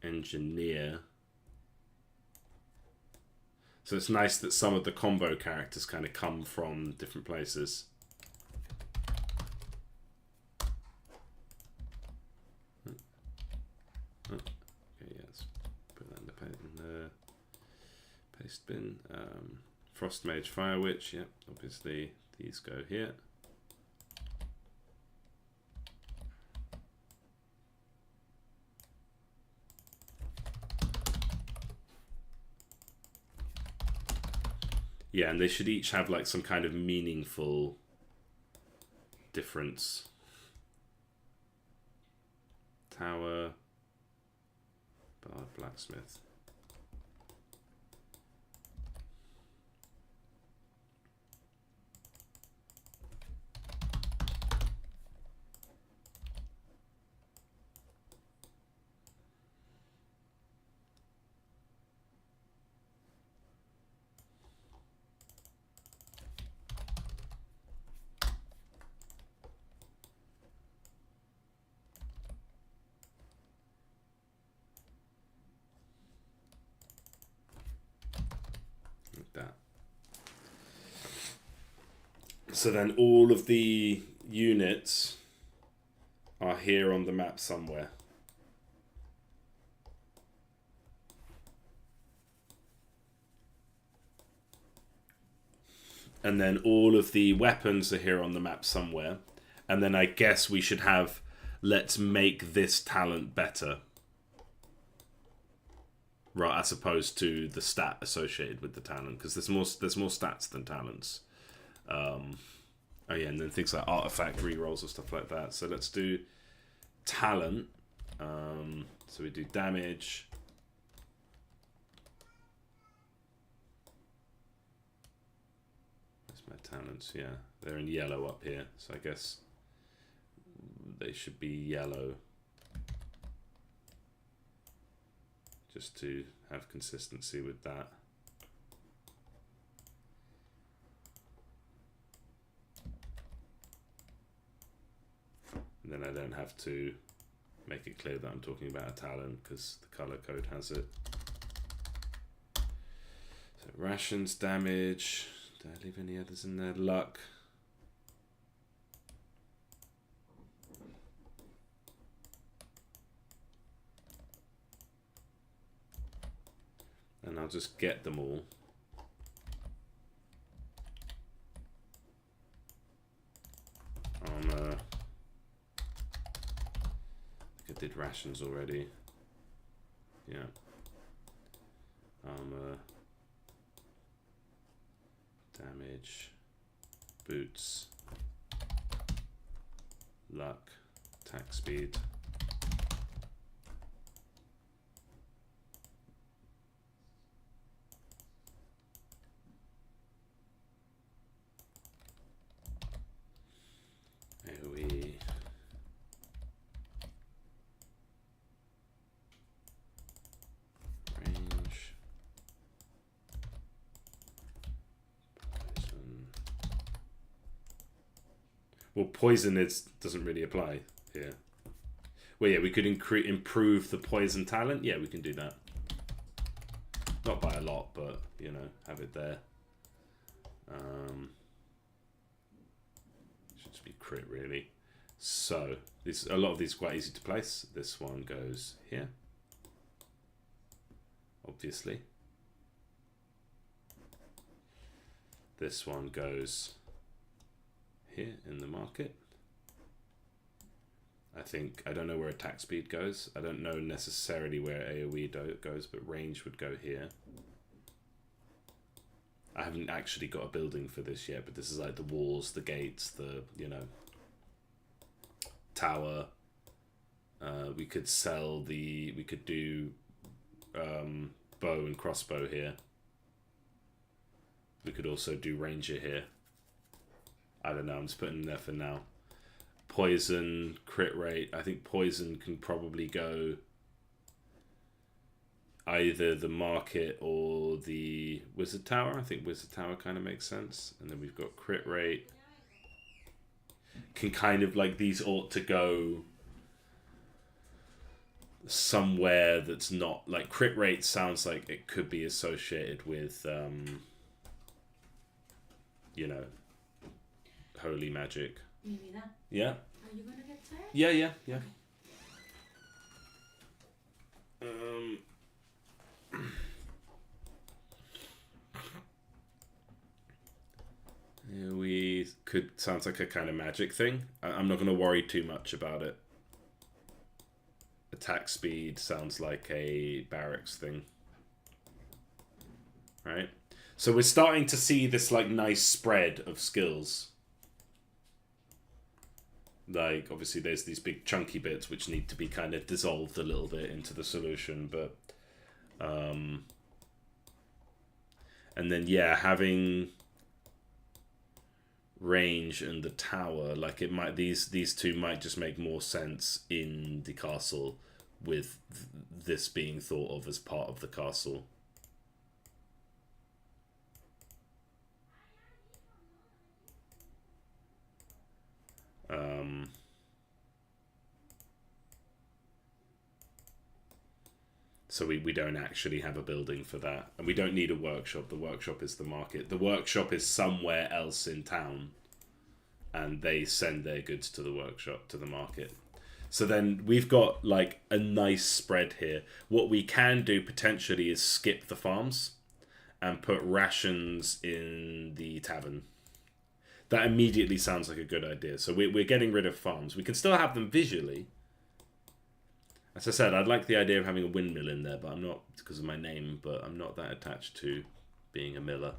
Engineer. So it's nice that some of the combo characters kind of come from different places. Okay, yeah, let's put that in the paste bin. Frost Mage, Fire Witch, yep, obviously these go here. Yeah, and they should each have like some kind of meaningful difference. Tower, Bard, Blacksmith. That. So then all of the units are here on the map somewhere. And then all of the weapons are here on the map somewhere. And then I guess we should have, let's make this talent better. Right, as opposed to the stat associated with the talent, because there's more stats than talents. Oh yeah, and then things like artifact rerolls and stuff like that. So let's do talent. So we do damage. Where's my talents? Yeah, they're in yellow up here. So I guess they should be yellow. Just to have consistency with that. And then I don't have to make it clear that I'm talking about a talent because the color code has it. So rations, damage. Did I leave any others in there? Luck. And I'll just get them all. Armor. I think I did rations already. Yeah. Armor. Damage. Boots. Luck. Attack speed. AoE. Range. Poison. Well, poison doesn't really apply here. Well, yeah, we could improve the poison talent. Yeah, we can do that. Not by a lot, but, you know, have it there. Should just be crit, really. So, a lot of these are quite easy to place. This one goes here. Obviously. This one goes here in the market. I don't know where attack speed goes. I don't know necessarily where AoE goes, but range would go here. I haven't actually got a building for this yet, but this is like the walls, the gates, the, you know, tower. We could do bow and crossbow here. We could also do ranger here. I don't know, I'm just putting in there for now. Poison, crit rate. I think poison can probably go either the market or the wizard tower. I think wizard tower kind of makes sense. And then we've got crit rate. Can kind of like, these ought to go somewhere that's not like crit rate. Sounds like it could be associated with you know, holy magic. Yeah. Are you gonna get tired? Yeah. Yeah, we could, sounds like a kind of magic thing. I'm not going to worry too much about it. Attack speed sounds like a barracks thing. Right? So we're starting to see this like nice spread of skills. Like, obviously there's these big chunky bits which need to be kind of dissolved a little bit into the solution, but and then yeah, having range and the tower, like it might, these two might just make more sense in the castle with this being thought of as part of the castle. So we don't actually have a building for that. And we don't need a workshop. The workshop is the market. The workshop is somewhere else in town. And they send their goods to the workshop, to the market. So then we've got like a nice spread here. What we can do potentially is skip the farms and put rations in the tavern. That immediately sounds like a good idea. So we're getting rid of farms. We can still have them visually. As I said, I'd like the idea of having a windmill in there, but I'm not, because of my name, but I'm not that attached to being a miller.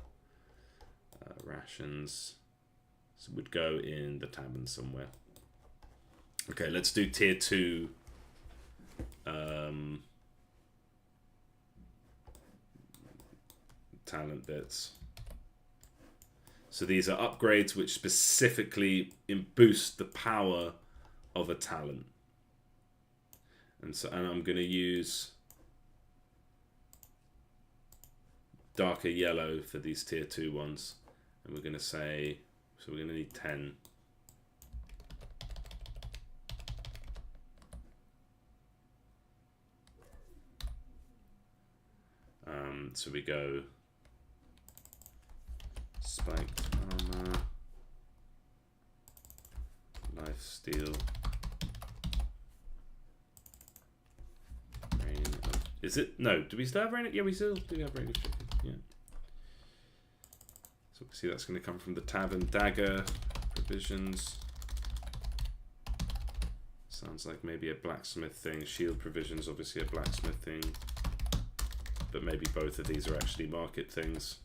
Rations. So would go in the tavern somewhere. Okay, let's do tier 2. Talent bits. So these are upgrades which specifically boost the power of a talent. And I'm going to use darker yellow for these tier 2 ones. And we're going to say, so we're going to need 10. So we go spiked armor, life steal, rain of, is it? No, do we still have rain? Yeah, we still do have rain of chicken. Yeah. So we see that's going to come from the tavern. Dagger, provisions. Sounds like maybe a blacksmith thing. Shield provisions, obviously a blacksmith thing. But maybe both of these are actually market things.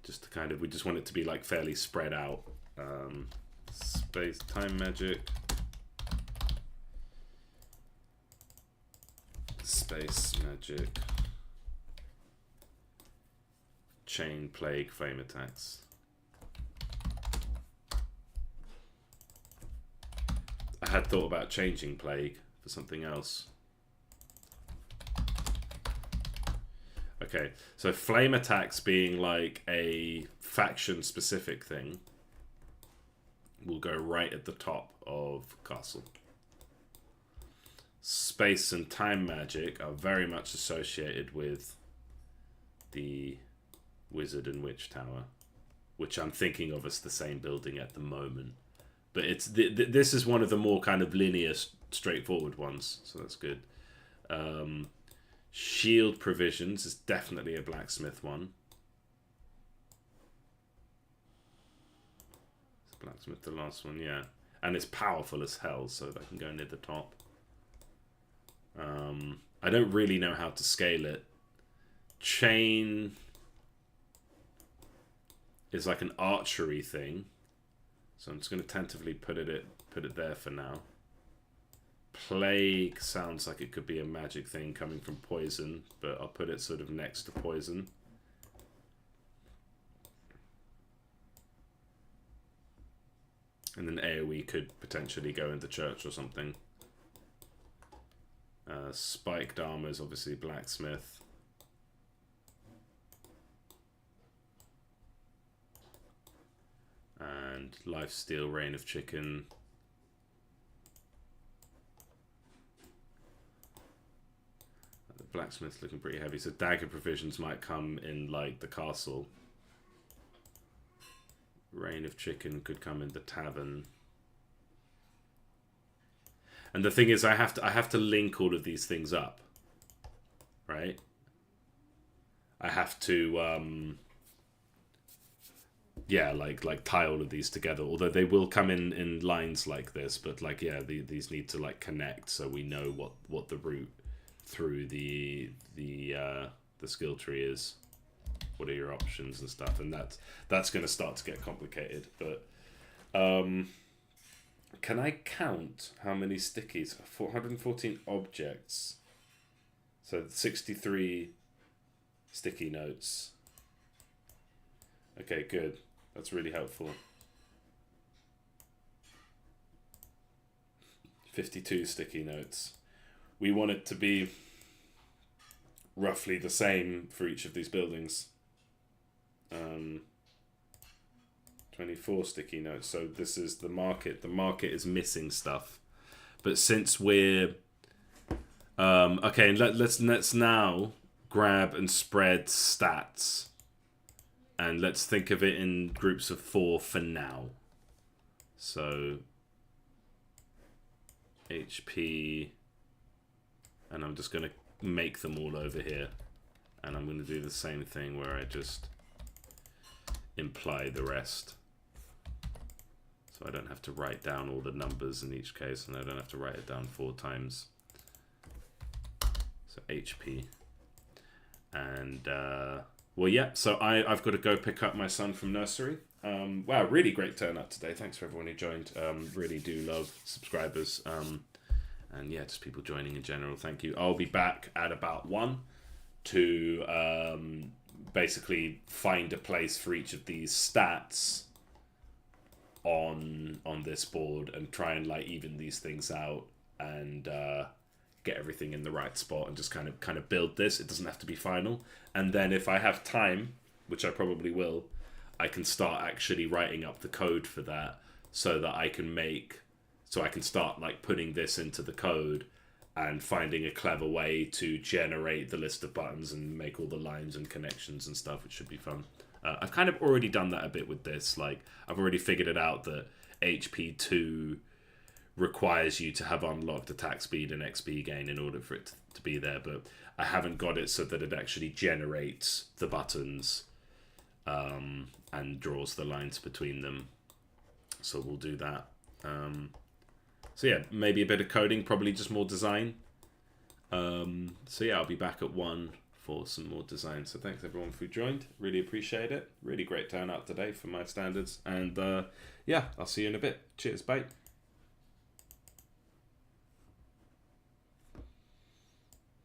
Just to kind of, we just want it to be like fairly spread out. Space, time magic. Space magic. Chain, plague, flame attacks. I had thought about changing plague for something else. Okay, so flame attacks being like a faction specific thing will go right at the top of castle. Space and time magic are very much associated with the wizard and witch tower, which I'm thinking of as the same building at the moment. But it's this is one of the more kind of linear, straightforward ones, so that's good. Shield provisions is definitely a blacksmith one. Is blacksmith the last one? Yeah. And it's powerful as hell, so that can go near the top. I don't really know how to scale it. Chain is like an archery thing. So I'm just going to tentatively put it there for now. Plague sounds like it could be a magic thing coming from poison, but I'll put it sort of next to poison. And then AoE could potentially go into church or something. Spiked armor is obviously blacksmith. And lifesteal, reign of chicken. The blacksmith's looking pretty heavy, so dagger provisions might come in like the castle. Reign of chicken could come in the tavern. And the thing is, I have to link all of these things up, right? I have to yeah, like tie all of these together. Although they will come in lines like this, but like yeah, these need to like connect so we know what the route through the skill tree is. What are your options and stuff, and that's going to start to get complicated. But can I count how many stickies? 414 objects. So 63 sticky notes. Okay, good. That's really helpful. 52 sticky notes. We want it to be roughly the same for each of these buildings. 24 sticky notes. So this is the market. The market is missing stuff. But since we're okay, and let's now grab and spread stats. And let's think of it in groups of 4 for now. So HP, and I'm just going to make them all over here. And I'm going to do the same thing where I just imply the rest. So I don't have to write down all the numbers in each case, and I don't have to write it down 4 times. So HP. And well, yeah, so I've got to go pick up my son from nursery. Wow, really great turnout today. Thanks for everyone who joined. Really do love subscribers. And yeah, just people joining in general. Thank you. I'll be back at about 1 to basically find a place for each of these stats on this board and try and like even these things out and get everything in the right spot and just kind of build this. It doesn't have to be final. And then if I have time, which I probably will, I can start actually writing up the code for that so that I can start like putting this into the code and finding a clever way to generate the list of buttons and make all the lines and connections and stuff, which should be fun. I've kind of already done that a bit with this. Like I've already figured it out that HP2 requires you to have unlocked attack speed and XP gain in order for it to be there, but I haven't got it so that it actually generates the buttons and draws the lines between them. So we'll do that. So yeah, maybe a bit of coding, probably just more design. So yeah, I'll be back at 1 for some more design. So thanks everyone who joined. Really appreciate it. Really great turnout today for my standards. And yeah, I'll see you in a bit. Cheers, bye.